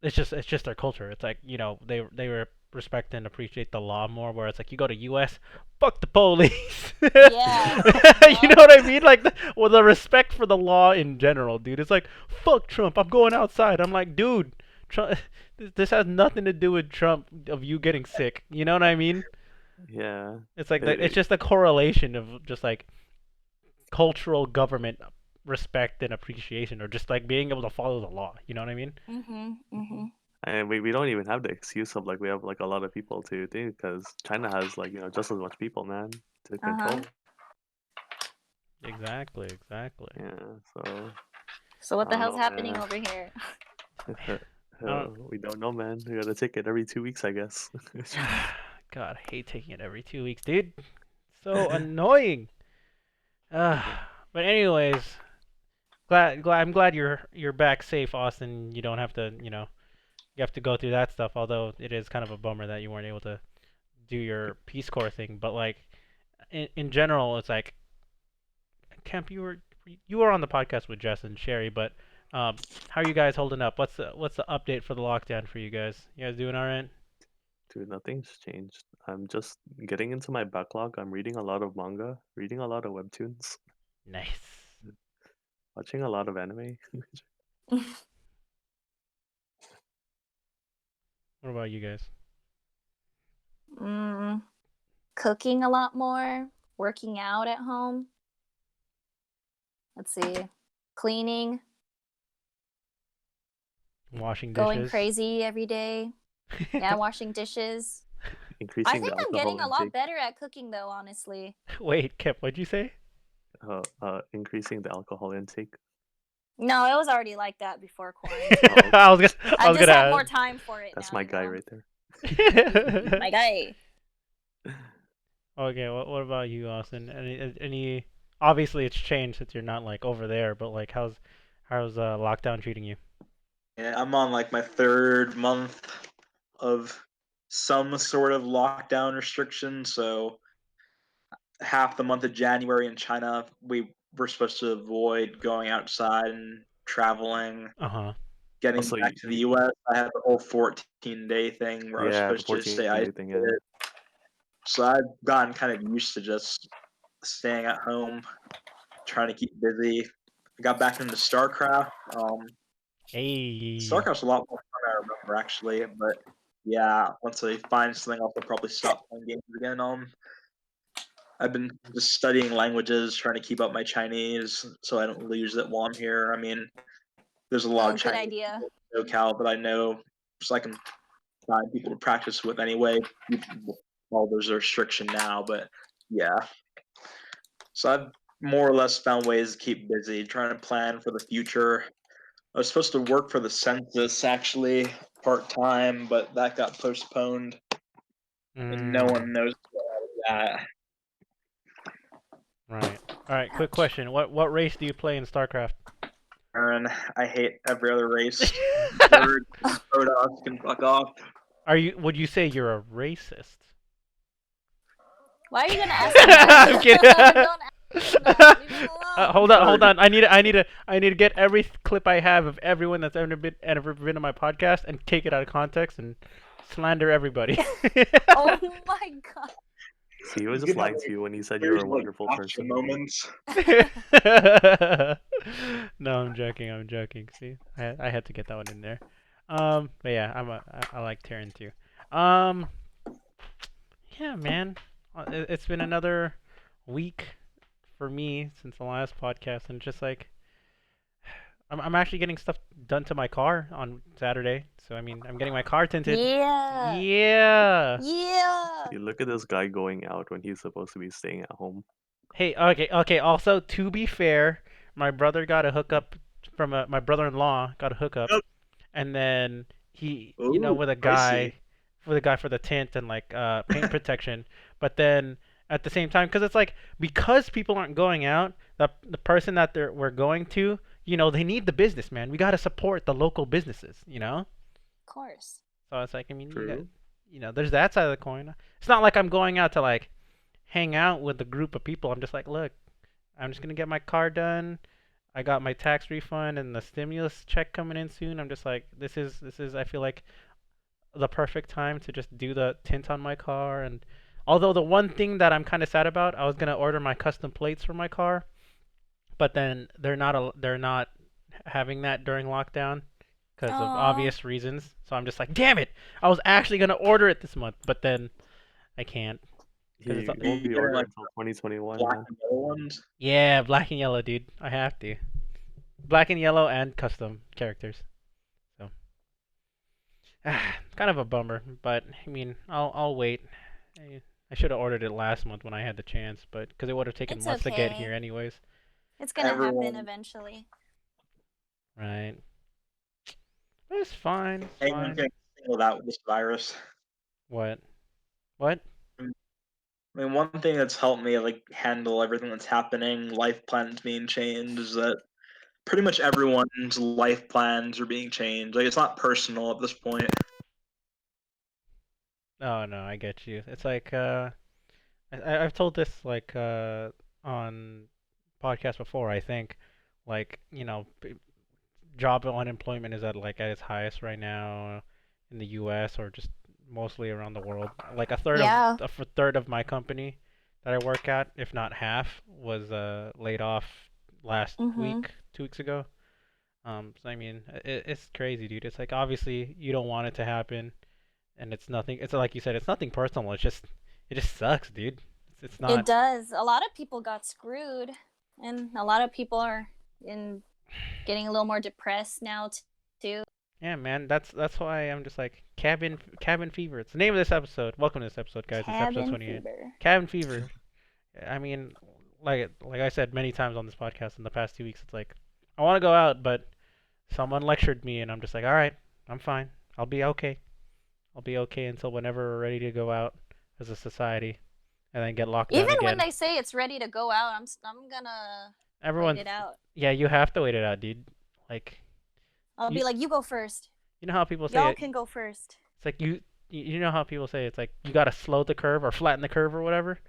it's just their culture. It's like they respect and appreciate the law more. Where it's like you go to U.S., fuck the police. Yeah. You know what I mean? Like the respect for the law in general, dude. It's like fuck Trump. I'm going outside. I'm like, dude, Trump. This has nothing to do with Trump of you getting sick. You know what I mean? Yeah, It's like it, it's it- just a correlation of just like cultural government respect and appreciation, or just like being able to follow the law. You know what I mean? Mm-hmm. Mm-hmm. and we don't even have the excuse of like we have like a lot of people to think because China has like just as much people, man, to Uh-huh. control. Exactly. Exactly. Yeah, so So what I the don't hell's know, happening man. over here? I don't. We don't know, man. We gotta take it every 2 weeks, I guess. God, I hate taking it every 2 weeks, dude. So annoying. But anyways, I'm glad you're back safe, Austin. You don't have to, you have to go through that stuff. Although it is kind of a bummer that you weren't able to do your Peace Corps thing. But like in general, it's like Kemp, you were on the podcast with Jess and Sherry, but how are you guys holding up? What's the update for the lockdown for you guys? You guys doing all right? Dude, nothing's changed. I'm just getting into my backlog. I'm reading a lot of manga, reading a lot of webtoons, Nice. watching a lot of anime. What about you guys? Cooking a lot more, working out at home. Let's see. Cleaning, Washing going dishes. crazy every day. Yeah, washing dishes. I Increasing think the I'm getting alcohol a lot intake. better at cooking though, honestly. Wait, Kemp, what'd you say? Increasing the alcohol intake. No, it was already like that before quarantine. Oh, I was gonna. I I was just have gonna. more time for it that's now. my you guy know? right there. My guy. Okay, what about you, Austin? Any? Obviously, it's changed since you're not like over there, but like, how's lockdown treating you? Yeah, I'm on like my third month of some sort of lockdown restriction. So half the month of January in China, we were supposed to avoid going outside and traveling. Uh huh. Getting Also, back to the US, I had the whole 14-day thing where I was yeah, the supposed to stay 14-day thing, yeah. isolated. So I've gotten kind of used to just staying at home, trying to keep busy. I got back into StarCraft. Hey. StarCraft's a lot more fun, I remember, actually. But yeah, once I find something else, I'll probably stop playing games again. I've been just studying languages, trying to keep up my Chinese so I don't lose it while I'm here. I mean, there's a lot Oh, of good Chinese idea. people in SoCal that I know, so I can find people to practice with anyway. Well, there's a restriction now, but yeah. So I've more or less found ways to keep busy, trying to plan for the future. I was supposed to work for the census actually part time, but that got postponed, and no one knows that. Right. All right. Quick Ouch. question. What race do you play in StarCraft? Aaron, I hate every other race. Third, Protoss can fuck off. Would you say you're a racist? Why are you gonna ask him that? I'm kidding. Don't ask him that. Leave him alone. Hold on. I need to get every clip I have of everyone that's ever been on my podcast and take it out of context and slander everybody. Oh my god. See, he was You just can have, lying to you when he said you There's were a like wonderful gotcha person. moments. No, I'm joking. See, I had to get that one in there. But yeah, I like Terran too. Um, yeah, man, it's been another week for me since the last podcast, and just like I'm actually getting stuff done to my car on Saturday. So I mean, I'm getting my car tinted. Yeah. Yeah. Yeah. See, look at this guy going out when he's supposed to be staying at home. Hey, okay. Also, to be fair, my brother got a hookup from my brother-in-law got a hookup, Yep. and then he, Ooh, with a pricey. guy for the tint and like paint protection. But then at the same time, because it's like because people aren't going out, the person that we're going to, they need the business, man. We gotta support the local businesses, Of course. So it's like, I mean, True. there's that side of the coin. It's not like I'm going out to like hang out with a group of people. I'm just like, look, I'm just gonna get my car done. I got my tax refund and the stimulus check coming in soon. I'm just like, this is I feel like the perfect time to just do the tint on my car. And although the one thing that I'm kind of sad about, I was gonna order my custom plates for my car, but then they're not having that during lockdown because of Aw. obvious reasons. So I'm just like, damn it! I was actually gonna order it this month, but then I can't. He it's- won't be You ordered like until 2021, black man. and yellow ones. Yeah, black and yellow, dude. I have to. Black and yellow and custom characters. So, it's kind of a bummer, but I mean, I'll wait. I should have ordered it last month when I had the chance, but because it would have taken It's months to get okay. here anyways. It's gonna happen Everyone- eventually. Right. But it's fine. It's Anyone fine. can single out with this virus. What? What? I mean, one thing that's helped me like handle everything that's happening, life plans being changed, is that pretty much everyone's life plans are being changed. Like it's not personal at this point. Oh no, I get you. It's like I've told this like on podcast before. I think like job unemployment is at its highest right now in the U.S. or just mostly around the world. Like Yeah. a third of my company that I work at, if not half, was laid off last Mhm. week, 2 weeks ago. So I mean, it's crazy, dude. It's like obviously you don't want it to happen, and it's nothing. It's like you said, it's nothing personal. It just sucks, dude. It's not. It does. A lot of people got screwed, and a lot of people are getting a little more depressed now too. Yeah, man. That's why I'm just like cabin fever. It's the name of this episode. Welcome to this episode, guys. It's episode Cabin 28. fever. Cabin fever. I mean, like I said many times on this podcast in the past 2 weeks, it's like I want to go out, but someone lectured me, and I'm just like, all right, I'm fine. I'll be okay. I'll be okay until whenever we're ready to go out as a society, and then get locked down Even again. when they say it's ready to go out, I'm gonna Everyone, wait it out. yeah, you have to wait it out, dude. Like, I'll You- be like, you go first. you know how people say Y'all it, can go first. it's like you know how people say it's like you gotta slow the curve or flatten the curve or whatever.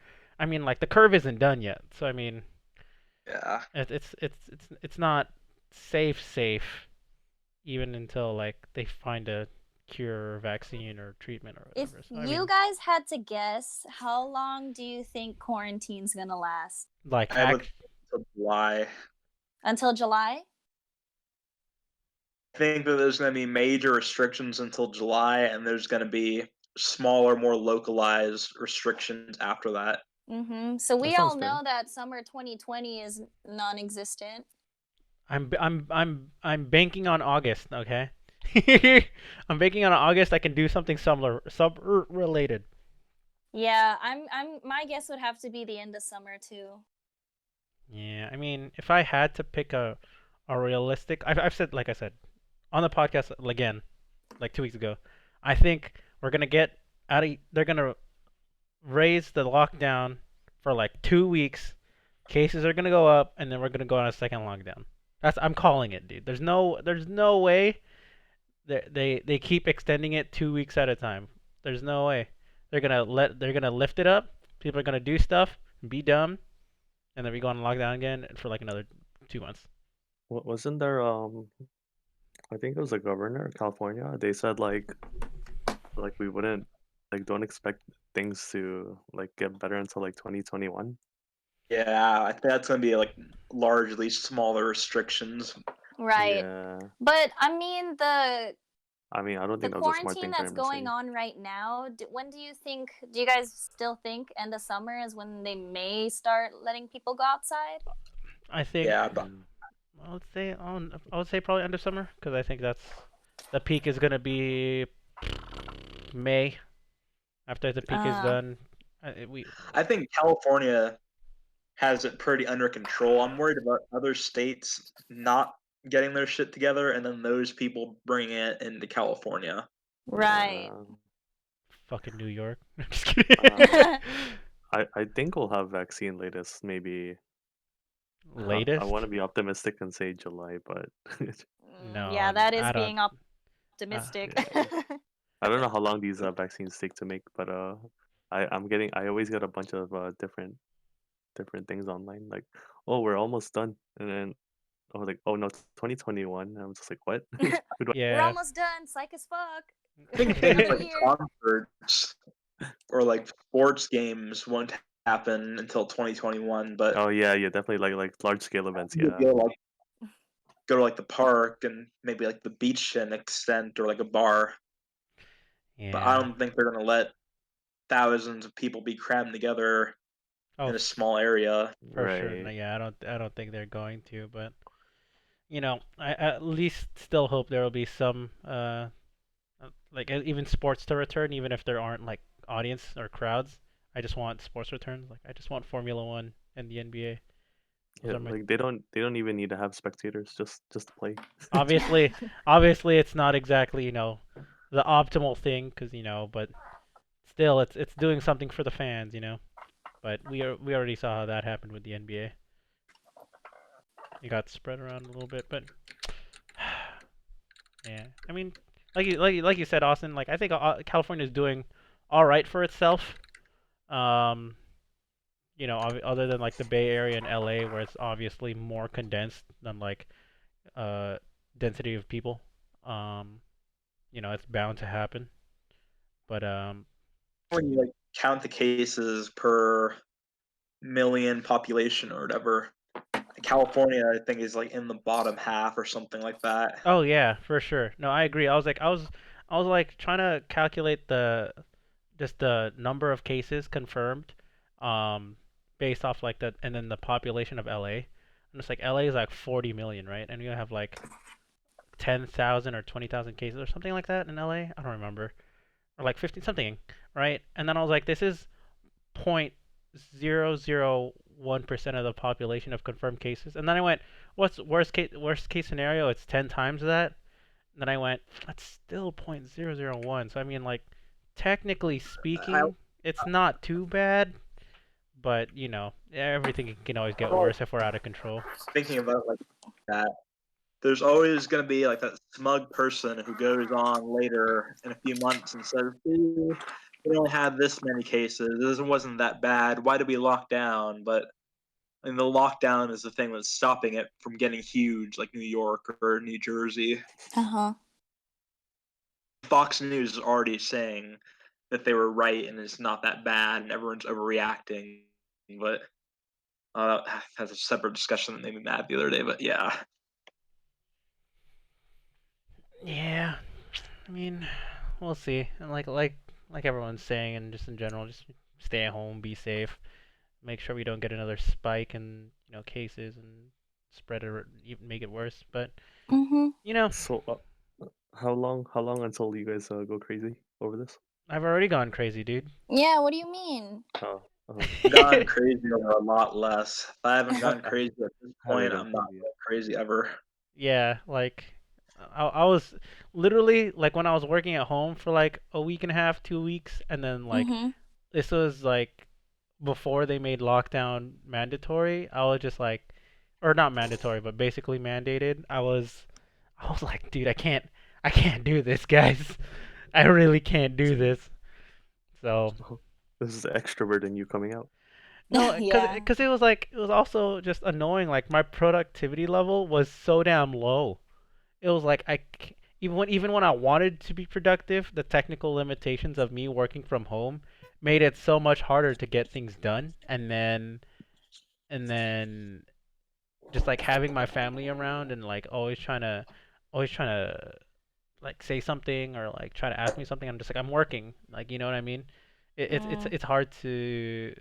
I mean, like the curve isn't done yet, so I mean, Yeah. it's not safe even until like they find a cure or vaccine or treatment or If whatever. So, I you mean, guys had to guess, how long do you think quarantine's gonna last? like I would July. Until July? I think that there's going to be major restrictions until July, and there's going to be smaller, more localized restrictions after that. Mm-hmm. So we That all sounds know good. that summer 2020 is non-existent. I'm banking on August, okay? I'm banking on August. I can do something similar, sub related. Yeah, my guess would have to be the end of summer too. Yeah, I mean, if I had to pick a realistic, I've said, like I said on the podcast again, like 2 weeks ago, I think we're gonna get out of. They're gonna raise the lockdown for like 2 weeks. Cases are gonna go up, and then we're gonna go on a second lockdown. I'm calling it, dude. There's no way they keep extending it 2 weeks at a time. There's no way. They're gonna lift it up. People are gonna do stuff, be dumb, and then we go on lockdown again for like another 2 months. Wasn't there I think it was the governor of California. They said like we wouldn't like don't expect things to like get better until like 2021. Yeah, I think that's gonna be like largely smaller restrictions. Right. Yeah. But I mean, I mean, I don't the think that was a smart quarantine thing for that's him to going say. on right now, when do you think, do you guys still think end of summer is when they may start letting people go outside? I think Yeah, but Mm, I would say probably end of summer because I think that's the peak is gonna be May. After the peak is Uh, done, we I think California has it pretty under control. I'm worried about other states not getting their shit together and then those people bringing it into California. right. yeah. fucking New York. I'm just kidding. Uh, I think we'll have vaccine latest maybe. I want Latest? to be optimistic and say July, but Yeah, No, that is I don't. being Uh, optimistic. yeah. I don't know how long these vaccines take to make, but I always get a bunch of different things online like, oh, we're almost done, and then I was like, oh no, 2021. And I was just like, what? Who do We're yeah. almost done. Psych as fuck. I think things Another like year. concerts or like sports games won't happen until 2021, but Oh yeah, yeah, definitely like large scale events. you Yeah, go to like the park and maybe like the beach to an extent or like a bar. But I Yeah. don't think they're gonna let thousands of people be crammed together Oh, in a small area. for sure. No, right. yeah, I don't think they're going to, but I at least still hope there will be some like even sports to return, even if there aren't like audience or crowds. I just want sports returns. Like I just want Formula One and the NBA. Those Yeah, are my like they don't even need to have spectators, just to play. obviously obviously it's not exactly the optimal thing because but still it's doing something for the fans. But we already saw how that happened with the NBA. It got spread around a little bit, but yeah, I mean, like you said, Austin. Like I think California is doing all right for itself. Um, other than like the Bay Area and LA, where it's obviously more condensed than like uh density of people. Um, it's bound to happen. But When you like count the cases per million population or whatever, California I think is like in the bottom half or something like that. oh yeah, for sure. No, I agree. I was like trying to calculate just the number of cases confirmed, um, based off like and then the population of LA. And it's like LA is like 40 million, right? And you have like 10,000 or 20,000 cases or something like that in LA. I don't remember. Or like 15 something, right? And then I was like, this is 0.001% of the population of confirmed cases. And then I went, what's worst case scenario? It's 10 times that. And then I went, that's still 0.001. So I mean, like, technically I speaking, it's not too bad. But everything can always get was worse if we're out of control. thinking about like that. There's always going to be like that smug person who goes on later in a few months and says, "See, we only had this many cases. This wasn't that bad. Why did we lock down?" But I mean, the lockdown is the thing that's stopping it from getting huge, like New York or New Jersey. Uh-huh. Fox News is already saying that they were right and it's not that bad and everyone's overreacting. But that's a separate discussion that made me mad the other day. But yeah, Yeah, I mean, we'll see. And like everyone's saying, and just in general, just stay at home, be safe, make sure we don't get another spike in cases and spread it or even make it worse. But Mm-hmm. you know, So, how long until you guys go crazy over this? I've already gone crazy, dude. Yeah, what do you mean? Oh, Gone crazy over a lot less. If I haven't gone crazy at this Haven't point, gone I'm not crazy yet. going crazy ever. Yeah, like I was literally like when I was working at home for like a week and a half, 2 weeks, and then like Mhm. this was like before they made lockdown mandatory. I was just like, or not mandatory, but basically mandated. I was like, dude, I can't do this, guys. I really can't do this. So This is the extrovert in you coming out. no, Yeah. cause it was like it was also just annoying. Like my productivity level was so damn low. It was like even when I wanted to be productive, the technical limitations of me working from home made it so much harder to get things done. And then just like having my family around and like always trying to like say something or like try to ask me something. I'm just like I'm working. Like you know what I mean? It's Mm. it's hard to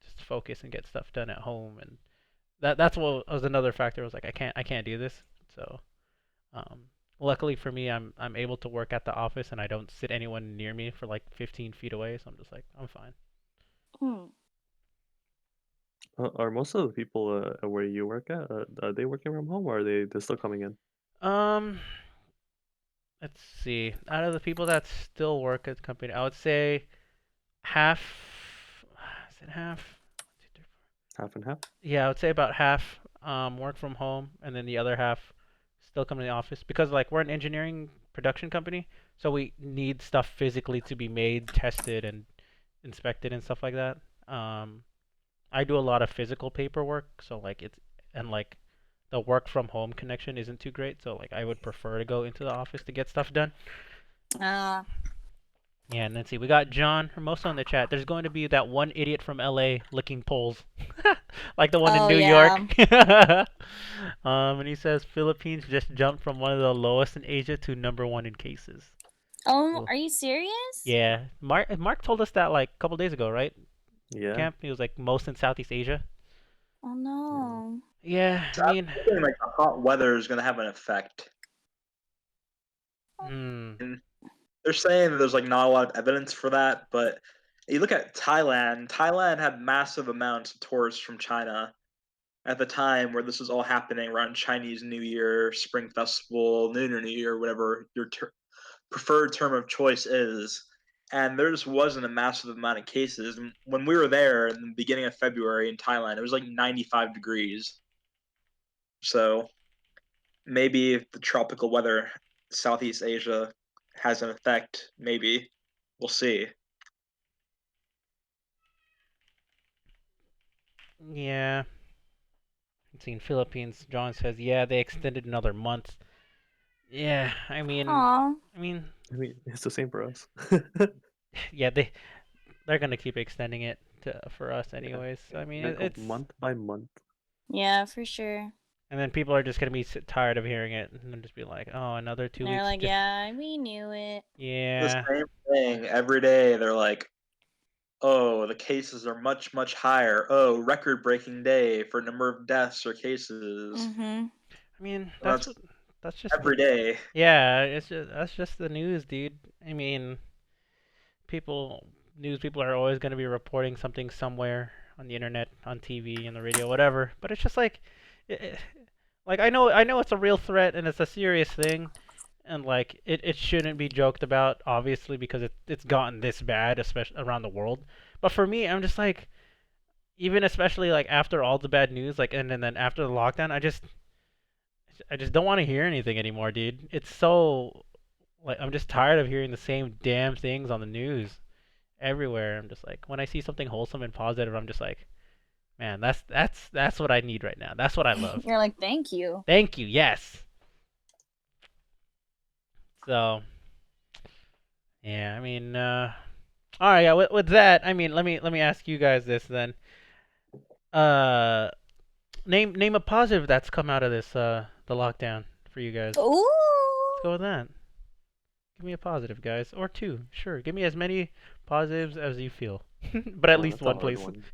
just focus and get stuff done at home, and that's what was another factor. I was like I can't do this. So um, luckily for me, I'm able to work at the office and I don't sit anyone near me for like 15 feet away. So I'm just like I'm fine. Hmm. Are most of the people where you work at, are they working from home or are they're still coming in? Um, let's see. Out of the people that still work at the company, I would say half. Is it half? 1, 2, 3, 4. Half and half? Yeah, I would say about half work from home, and then the other half still come to the office because like we're an engineering production company, so we need stuff physically to be made, tested, and inspected and stuff like that. Um, I do a lot of physical paperwork, so like it's and like the work from home connection isn't too great, so like I would prefer to go into the office to get stuff done. Uh. Yeah, and let's see, we got John Hermoso in the chat. There's going to be that one idiot from LA licking poles, like the one in Oh New York. yeah. And he says Philippines just jumped from one of the lowest in Asia to number one in cases. Oh, Cool. are you serious? Yeah, Mark told us that like a couple days ago, right? Yeah. Kemp, he was like most in Southeast Asia. Oh Yeah. no. Yeah, So I I'm mean, thinking like the hot weather is going to have an effect. hmm. And they're saying that there's like not a lot of evidence for that, but you look at Thailand. Thailand had massive amounts of tourists from China at the time where this was all happening around Chinese New Year, Spring Festival, Lunar New Year, whatever your preferred term of choice is. And there just wasn't a massive amount of cases. And when we were there in the beginning of February in Thailand, it was like 95 degrees. So maybe if the tropical weather Southeast Asia has an effect, maybe we'll see. Yeah. Let's see, in Philippines, John says, yeah, they extended another month. Yeah, Aw. I mean, I mean, it's the same for us. yeah, they're gonna keep extending it for us Yeah. anyways. So, I mean, They go it's month by month. Yeah, for sure. and then people are just gonna be tired of hearing it and then just be like, oh, another two And they're weeks. like, yeah, we knew it. The Yeah, same thing every day. They're like, oh, the cases are much, much higher. Oh, record breaking day for number of deaths or cases. Mm-hmm. I mean, And that's that's just the every day. yeah, that's just the news, dude. I mean, news people are always gonna be reporting something somewhere on the internet, on TV, on the radio, whatever. But it's just like, it, like I know it's a real threat and it's a serious thing, and like it shouldn't be joked about, obviously, because it's gotten this bad, especially around the world. But for me, I'm just like, even especially like after all the bad news, like and then after the lockdown, I just don't want to hear anything anymore, dude. It's so like I'm just tired of hearing the same damn things on the news everywhere. I'm just like when I see something wholesome and positive, I'm just like, man, that's what I need right now. That's what I love. You're like, thank you. Thank you. Yes. So yeah, I mean, all right, yeah. With that, I mean, let me ask you guys this then. Uh, name a positive that's come out of this the lockdown for you guys. Ooh. Let's go with that. Give me a positive, guys, or two. Sure, give me as many positives as you feel, but at Oh, least that's a one, hard please. one.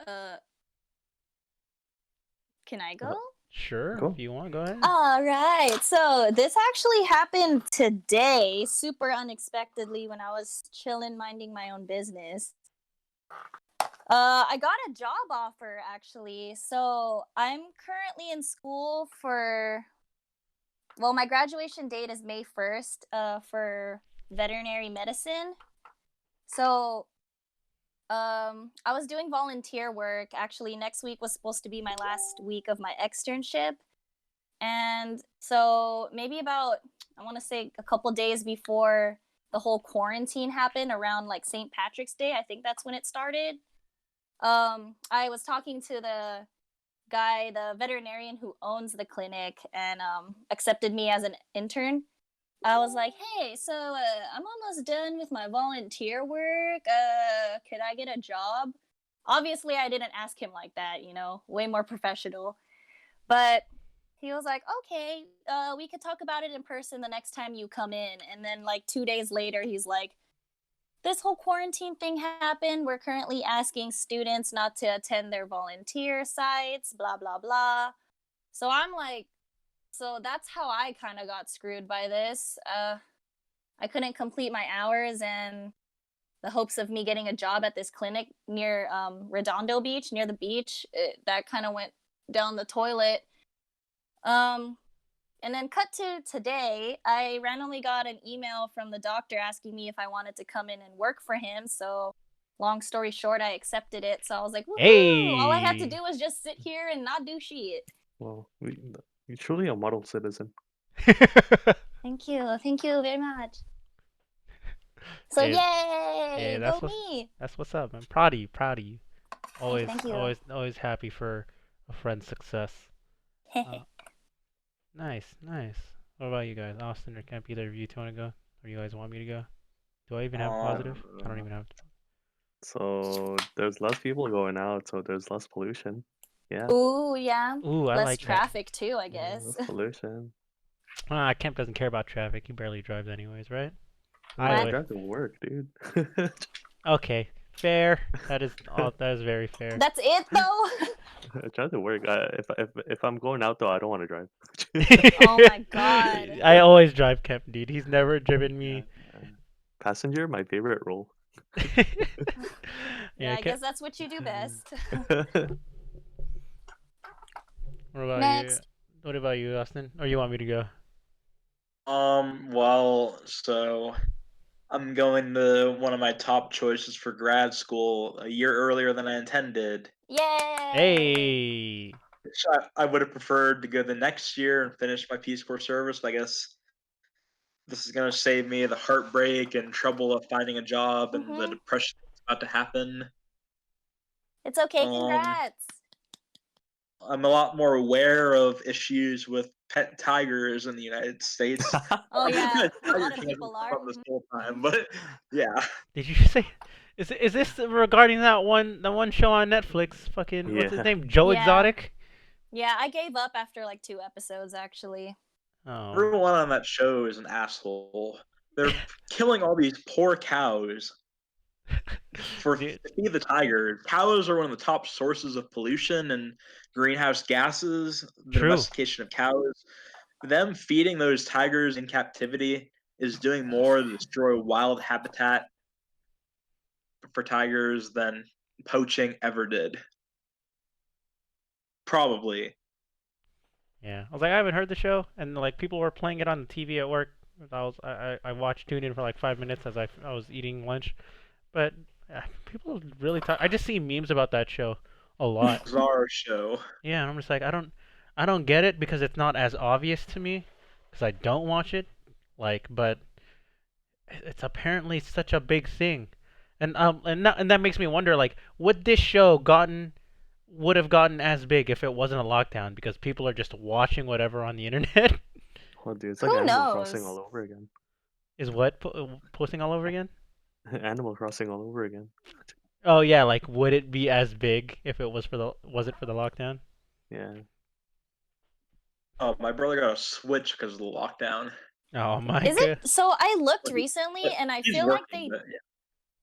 Uh, can I Uh, go? Sure, Cool. if you want, go ahead. All right. So this actually happened today, super unexpectedly, when I was chilling, minding my own business. I got a job offer actually. So I'm currently in school for. Well, my graduation date is May 1st. For veterinary medicine. So I was doing volunteer work. Actually, next week was supposed to be my last week of my externship. And so maybe about, I want to say a couple days before the whole quarantine happened, around like St. Patrick's Day, I think that's when it started. I was talking to the guy, the veterinarian who owns the clinic, and accepted me as an intern. I was like, hey, so I'm almost done with my volunteer work. Could I get a job? Obviously, I didn't ask him like that, way more professional. But he was like, okay, we could talk about it in person the next time you come in. And then, like, 2 days later, he's like, this whole quarantine thing happened. We're currently asking students not to attend their volunteer sites, blah, blah, blah. So I'm like, so that's how I kind of got screwed by this. I couldn't complete my hours, and the hopes of me getting a job at this clinic near Redondo Beach, near the beach, that kind of went down the toilet. And then cut to today, I randomly got an email from the doctor asking me if I wanted to come in and work for him. So long story short, I accepted it. So I was like, woohoo! All I had to Hey. do was just sit here and not do shit. Well, you're truly a model citizen. Thank you. Thank you very much. So Hey, yay! that's Go what me! that's what's up, man. Proud of you, proud of you. Always, Thank you. always happy for a friend's success. Nice, nice. What about you guys, Austin or Kemp? Either of you two want to go, or you guys want me to go? Do I even have a positive? I don't even have. So there's less people going out, so there's less pollution. Yeah, Ooh, yeah. Ooh, I Less like that. traffic too, I yeah, guess. less pollution. Kemp doesn't care about traffic. He barely drives anyways, right? I What? always- drive to work, dude. Okay, fair. That is very fair. That's it though. I drive to work. If I'm going out though, I don't want to drive. Oh my god. I always drive Kemp, dude. He's never driven me. Passenger, my favorite role. Yeah, I Kemp- guess that's what you do best. What about you? Next. What about you, Austin? Or you want me to go? Well, so I'm going to one of my top choices for grad school a year earlier than I intended. Yay! Hey. So I would have preferred to go the next year and finish my Peace Corps service, but I guess this is going to save me the heartbreak and trouble of finding a job and the depression that's about to happen. It's okay, congrats. I'm a lot more aware of issues with pet tigers in the United States. Oh yeah, a Tiger lot of cams people are. from this whole time, but yeah. Did you say? Is this regarding that one show on Netflix? Fucking what's his Yeah. name? Joe Yeah. Exotic. Yeah, I gave up after like 2 episodes actually. Oh. Everyone on that show is an asshole. They're killing all these poor cows for Dude. to feed the tigers. Cows are one of the top sources of pollution and greenhouse gases. The True. domestication of cows. Them feeding those tigers in captivity is doing more to destroy wild habitat for tigers than poaching ever did. Probably. Yeah, I was like, I haven't heard the show, and like people were playing it on the TV at work. I watched tuned in for like 5 minutes as I was eating lunch, but people really talk. I just see memes about that show a lot. Bizarre show. Yeah, and I'm just like, I don't get it because it's not as obvious to me, because I don't watch it. Like, but it's apparently such a big thing, and that makes me wonder, like, would this show would have gotten as big if it wasn't a lockdown because people are just watching whatever on the internet? Well, dude, it's like Who Animal Crossing knows? all over again. Is what posting all over again? Animal Crossing all over again. Oh yeah, like would it be as big if it was for the lockdown? Yeah. Oh, my brother got a Switch because of the lockdown. Oh my Is god. it? So I looked But recently, and I He's feel like working, but yeah.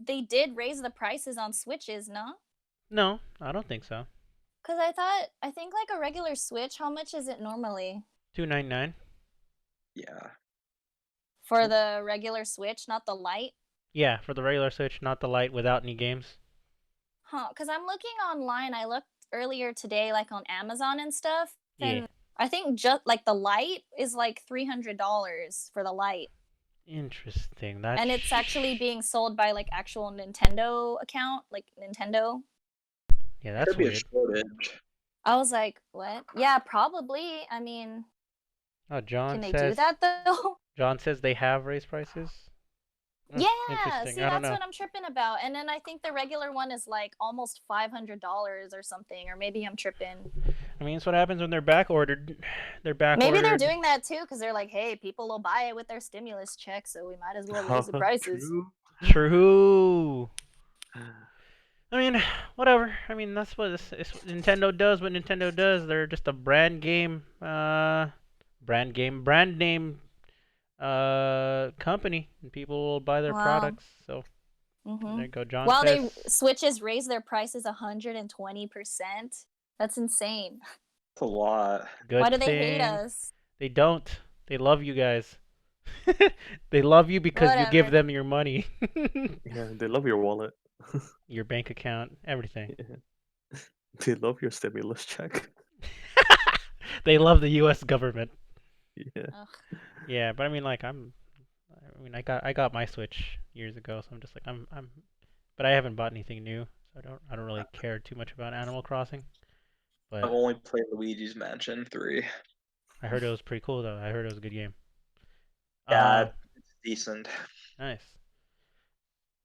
they did raise the prices on Switches, no? No, I don't think so. Cause I think like a regular Switch. How much is it normally $2.99. Yeah. for the regular Switch, not the Lite? Yeah, for the regular Switch, not the Lite without any games. Huh? Cause I'm looking online. I looked earlier today, like on Amazon and stuff, Yeah. and I think just like the Lite is like $300 for the Lite, Interesting. and it's actually being sold by like actual Nintendo account, like Nintendo. Yeah, that's Could be a weird. shortage. I was like, what? Yeah, probably. I mean, Oh, John can they says do that though? John says they have raised prices. Yeah, Interesting. see, I don't that's know. what I'm tripping about. And then I think the regular one is like almost $500 or something, or maybe I'm tripping. I mean, it's what happens when they're back ordered. They're back Maybe they're ordered. doing that too because they're like, hey, people will buy it with their stimulus check, so we might as well raise the prices. True. I mean, whatever. I mean, that's what it's Nintendo does. What Nintendo does, they're just a brand name company, and people will buy their Wow. products. So Mm-hmm. there you go. John While says they Switches raise their prices 120%. That's insane. That's a lot. good Why do thing. they hate us? They don't. They love you guys. They love you because you give Whatever. them your money, Yeah, they love your wallet. your bank account, everything. Yeah. They love your stimulus check. They love the U.S. government. Yeah. Ugh. Yeah, but I mean, like I got my Switch years ago, so I'm just like but I haven't bought anything new, so I don't really care too much about Animal Crossing. I've But only played Luigi's Mansion 3. I heard it was pretty cool though. I heard it was a good game. Yeah, it's decent. Nice.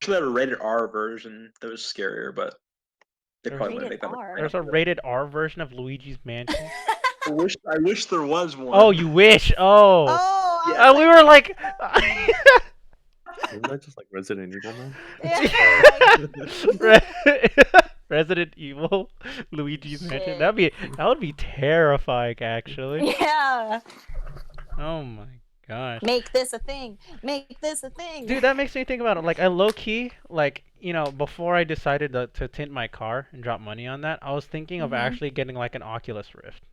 Actually, had a rated R version that was scarier, but they There's- probably wouldn't Rated make that much R? There's a rated R version of Luigi's Mansion. I wish there was one. Oh, you wish. Oh. Oh, I Yeah. was We like, were like. Isn't that just like Resident Evil, man? yeah. Resident Evil, Luigi's Mansion. Shit. That would be terrifying, actually. Yeah. Oh my gosh. Make this a thing. Make this a thing. Dude, that makes me think about it. Like, I low key, like, before I decided to tint my car and drop money on that, I was thinking of Mhm. actually getting like an Oculus Rift.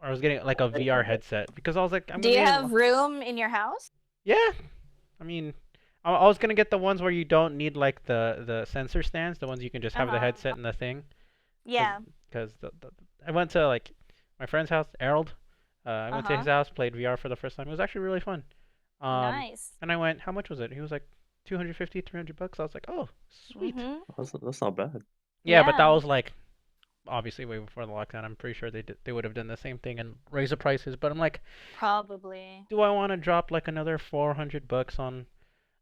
Or I was getting like a VR headset because I was like, Do you have room in your house? Yeah. I mean, I was gonna get the ones where you don't need like the sensor stands, the ones you can just have the Uh-huh. headset and the thing. Yeah. Because I went to like my friend's house, Harold. I went to his house, played VR for the first time. It was actually really fun. Nice. And I went, how much was it? He was like 250, 300 bucks. I was like, oh, sweet. Mhm. That's not bad. Yeah, but that Yeah. was like obviously way before the lockdown. I'm pretty sure they would have done the same thing and raised the prices. But I'm like, Probably. do I want to drop like another 400 bucks on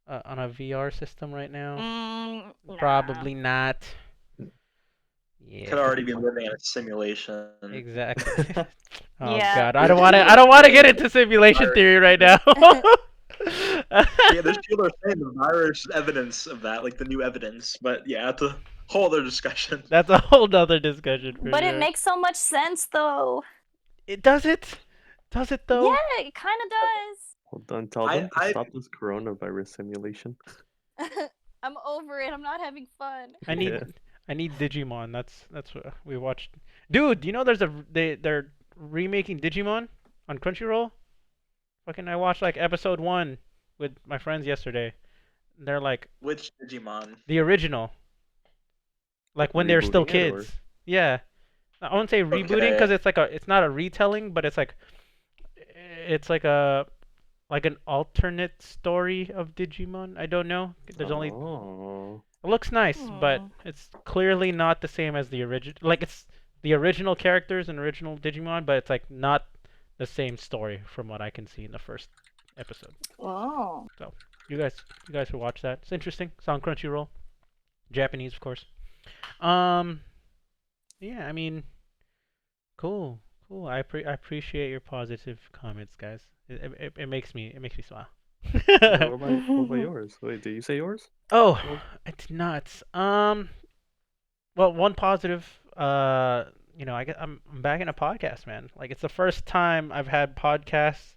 a VR system right now? Nah. Probably not. Yeah. Could already be living in a simulation. Exactly. Oh Yeah. God, I don't want to get into simulation theory right now. Yeah, there's people that are saying the virus is evidence of that, like the new evidence. But yeah, that's a whole other discussion. That's a whole nother discussion. For But sure. it makes so much sense though. It does it. Does it though? Yeah, it kind of does. Well done. Tell them to stop this coronavirus simulation. I'm over it. I'm not having fun. I need Yeah. I need Digimon. That's what we watched. Dude, you know they're remaking Digimon on Crunchyroll? Fucking I watched like episode 1 with my friends yesterday. They're like Which Digimon? the original. Like when they're still Rebooting it, or- kids. Yeah. I wouldn't say rebooting because it's not a retelling, but it's like an alternate story of Digimon. I don't know. There's only Oh. It looks nice, but it's clearly not the same as the original. Like it's the original characters and original Digimon, but it's like not the same story from what I can see in the first episode. Oh. You guys should watch that. It's interesting. It's on Crunchyroll, Japanese, of course. Yeah, I mean, cool. I appreciate your positive comments, guys. It makes me smile. Yeah, what about yours? Wait, did you say yours? Oh, it's nuts. Well, one positive. I'm back in a podcast, man. Like it's the first time I've had podcasts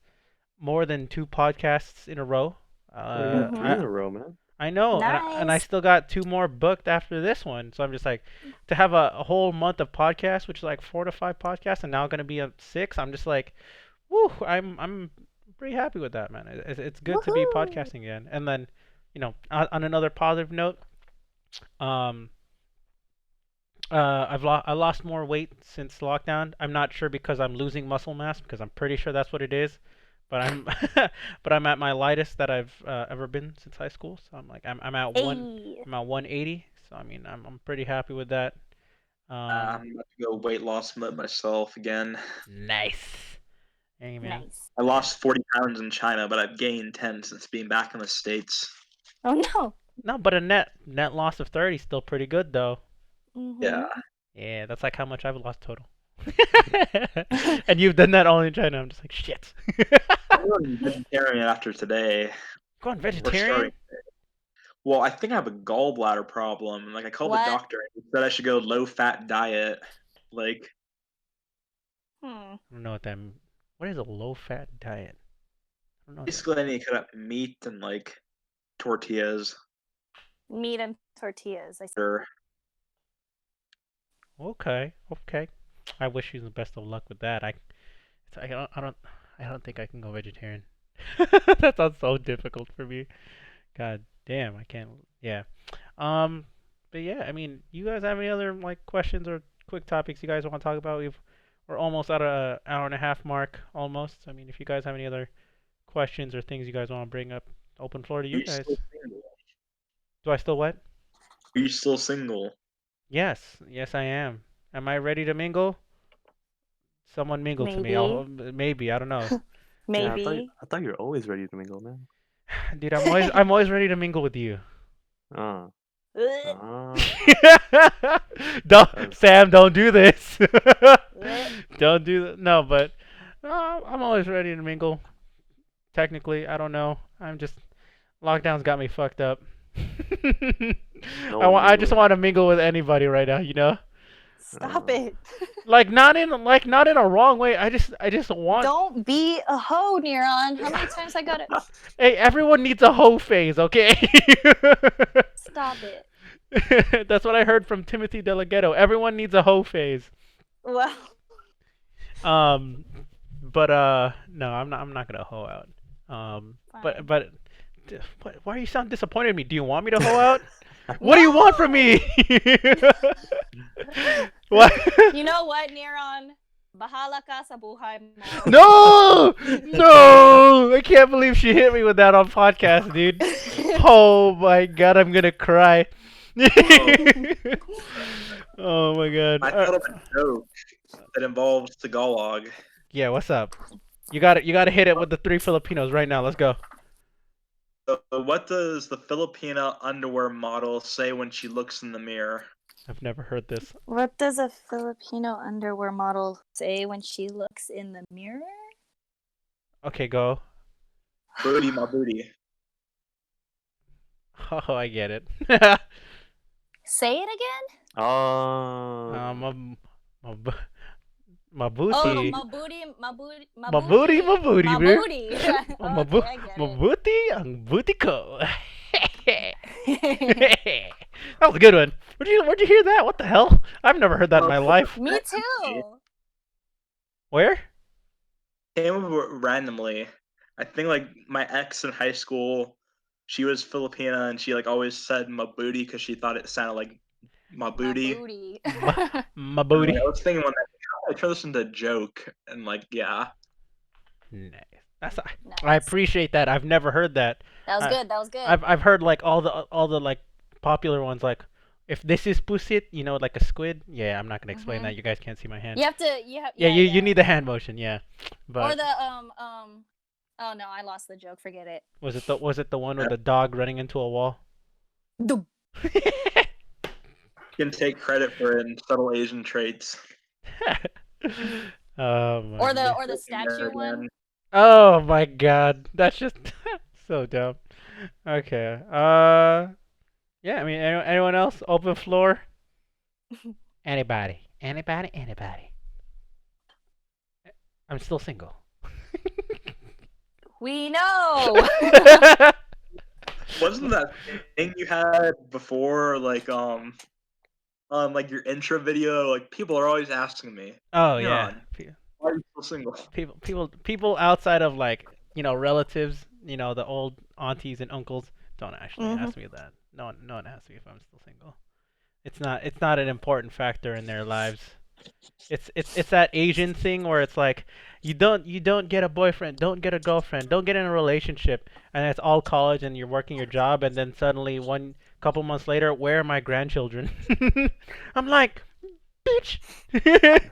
more than 2 podcasts in a row. Oh, yeah, 3 in a row, man. I know, and I Nice. still got 2 more booked after this one. So I'm just like, to have a whole month of podcasts, which is like 4 to 5 podcasts, and now gonna be at 6. I'm just like, woo! I'm pretty happy with that, man. It's good to be Woohoo! podcasting again. And then, on another positive note, um, I lost more weight since lockdown. I'm not sure because I'm losing muscle mass because I'm pretty sure that's what it is. But I'm but I'm at my lightest that I've ever been since high school. So I'm at Hey. 180. So I mean I'm pretty happy with that. I'm about to go weight loss mode myself again. Nice. Hey man. Nice. I lost 40 pounds in China, but I've gained 10 since being back in the States. Oh no. No, but a net loss of 30 is still pretty good though. Yeah. Yeah, that's like how much I've lost total. And you've done that all in China. I'm just like shit. I'm going vegetarian after today. Going We're vegetarian? starting. Well, I think I have a gallbladder problem. Like I called the What? doctor and he said I should go low-fat diet. Like Hmm. I don't know what that. What is a low-fat diet? I don't know. basically I need to cut out meat and like tortillas. Meat and tortillas. I see. Or Okay, okay. I wish you the best of luck with that. I don't think I can go vegetarian. That sounds so difficult for me. God damn, I can't. Yeah. Um, but yeah, I mean, you guys have any other like questions or quick topics you guys want to talk about? We're almost at a hour and a half mark, almost. I mean, if you guys have any other questions or things you guys want to bring up, open floor to are you you guys. still single? Do I still what? Are you still single? Yes, yes, I am. Am I ready to mingle? Someone mingle to me. Maybe, I don't know. Yeah, Maybe. I thought you're always ready to mingle, man. Dude, I'm always ready to mingle with you. Uh, Ugh. Don't, Sam, don't do this. Ugh. Don't do that. No, but I'm always ready to mingle. Technically, I don't know. I'm just lockdown's got me fucked up. No I just mingling. want to mingle with anybody right now, you know? Stop it. Like not in a wrong way. I just want. Don't be a hoe, Neuron. How many times I got it? Hey, everyone needs a hoe phase, okay? Stop it. That's what I heard from Timothy Delgado. Everyone needs a hoe phase. Well, Um, but no, I'm not gonna hoe out. fine. Why you sound disappointed in me? Do you want me to hoe out? What do you want from me? What? You know what, Neuron? Bahala ka sa buhay mo. No, no! I can't believe she hit me with that on podcast, dude. Oh my god, I'm gonna cry. Oh my god. I thought of a joke that involves Tagalog. Yeah, what's up? You gotta hit it with the 3 Filipinos right now. Let's go. So what does the Filipina underwear model say when she looks in the mirror? I've never heard this. What does a Filipino underwear model say when she looks in the mirror? Okay, go. Booty, my booty. Oh, I get it. Say it again? My, my, my booty. Oh, my booty, my booty, my My booty, booty. my booty, My bro. booty. My, Okay, I get my it. booty, ang booty ko. That was a good one. Where'd you hear that? What the hell? I've never heard that in my life. Me too. Where? Came up randomly. I think like my ex in high school, she was Filipina and she like always said my booty because she thought it sounded like my booty. My booty. My And, booty. like, I was thinking when I turned this into a joke and like yeah. Nice. That's. I Nice. appreciate that. I've never heard that. That was good. That was good. I've heard like all the like popular ones like if this is pusit, like a squid. Yeah, I'm not gonna explain that. You guys can't see my hand. You have to. You have. Yeah, you need the hand motion. Yeah, but Or the Oh no, I lost the joke. Forget it. was it the one with the dog running into a wall? Dum. You can take credit for it in subtle Asian traits. Oh my Or god. the statue one. Oh my god, that's just so dumb. Okay. Yeah. I mean, anyone else? Open floor. Anybody? I'm still single. We know. Wasn't that thing you had before, like your intro video? Like people are always asking me, Oh yeah. Neuron, why are you still single? People outside of like relatives, the old aunties and uncles don't actually Mhm. ask me that. No one asks me if I'm still single. It's not an important factor in their lives. It's that Asian thing where it's like you don't get a boyfriend, don't get a girlfriend, don't get in a relationship, and it's all college and you're working your job, and then suddenly one couple months later, where are my grandchildren? I'm like, bitch, What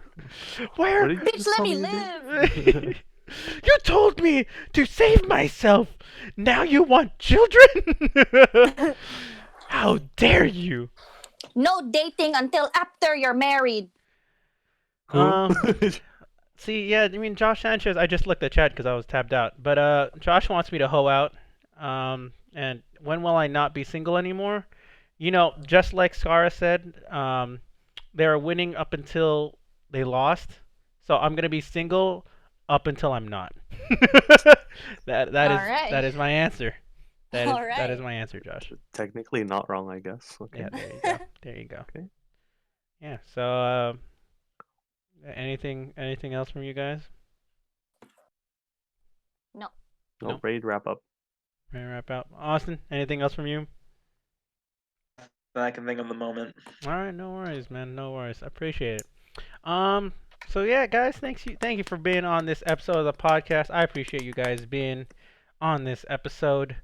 where? did you Bitch, just let tell me me live. You told me to save myself. Now you want children? How dare you? No dating until after you're married. Who? Um, See, yeah, I mean Josh Sanchez. I just looked at chat because I was tapped out. But Josh wants me to hoe out. And when will I not be single anymore? Just like Skara said, they are winning up until they lost. So I'm gonna be single up until I'm not. that that All is right. that is my answer. That is All that is right. my answer, Josh. Technically not wrong, I guess. Okay. Yeah, there you go. There you go. Okay. Yeah. So anything else from you guys? No. No, Nope. ready to wrap up. Ready to wrap out. Austin, anything else from you? That I can think of the moment. All right, no worries, man. No worries. I appreciate it. So yeah, guys, thank you for being on this episode of the podcast. I appreciate you guys being on this episode.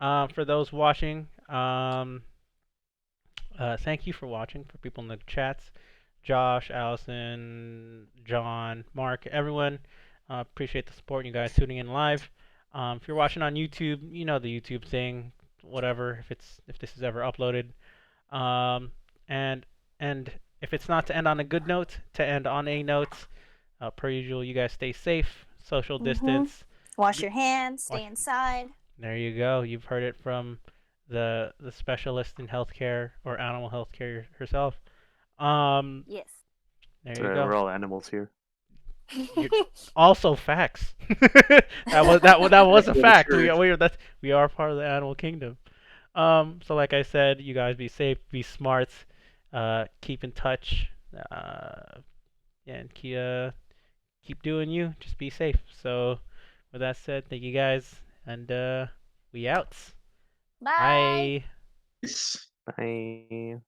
For those watching, thank you for watching. For people in the chats, Josh, Allison, John, Mark, everyone, appreciate the support. You guys tuning in live. If you're watching on YouTube, you know the YouTube thing. Whatever. If this is ever uploaded. Um, and and if it's not to end on a good note, to end on a note. Per usual, you guys stay safe, social distance. Wash your hands. Stay Wash- inside. There you go. You've heard it from the specialist in healthcare or animal healthcare herself. Yes. There you We're go. all animals here. Also facts. that was a fact. We are part of the animal kingdom. So like I said, you guys be safe, be smart, keep in touch, and keep doing you. Just be safe. So with that said, thank you guys, and we out. Bye. Bye. Peace. Bye.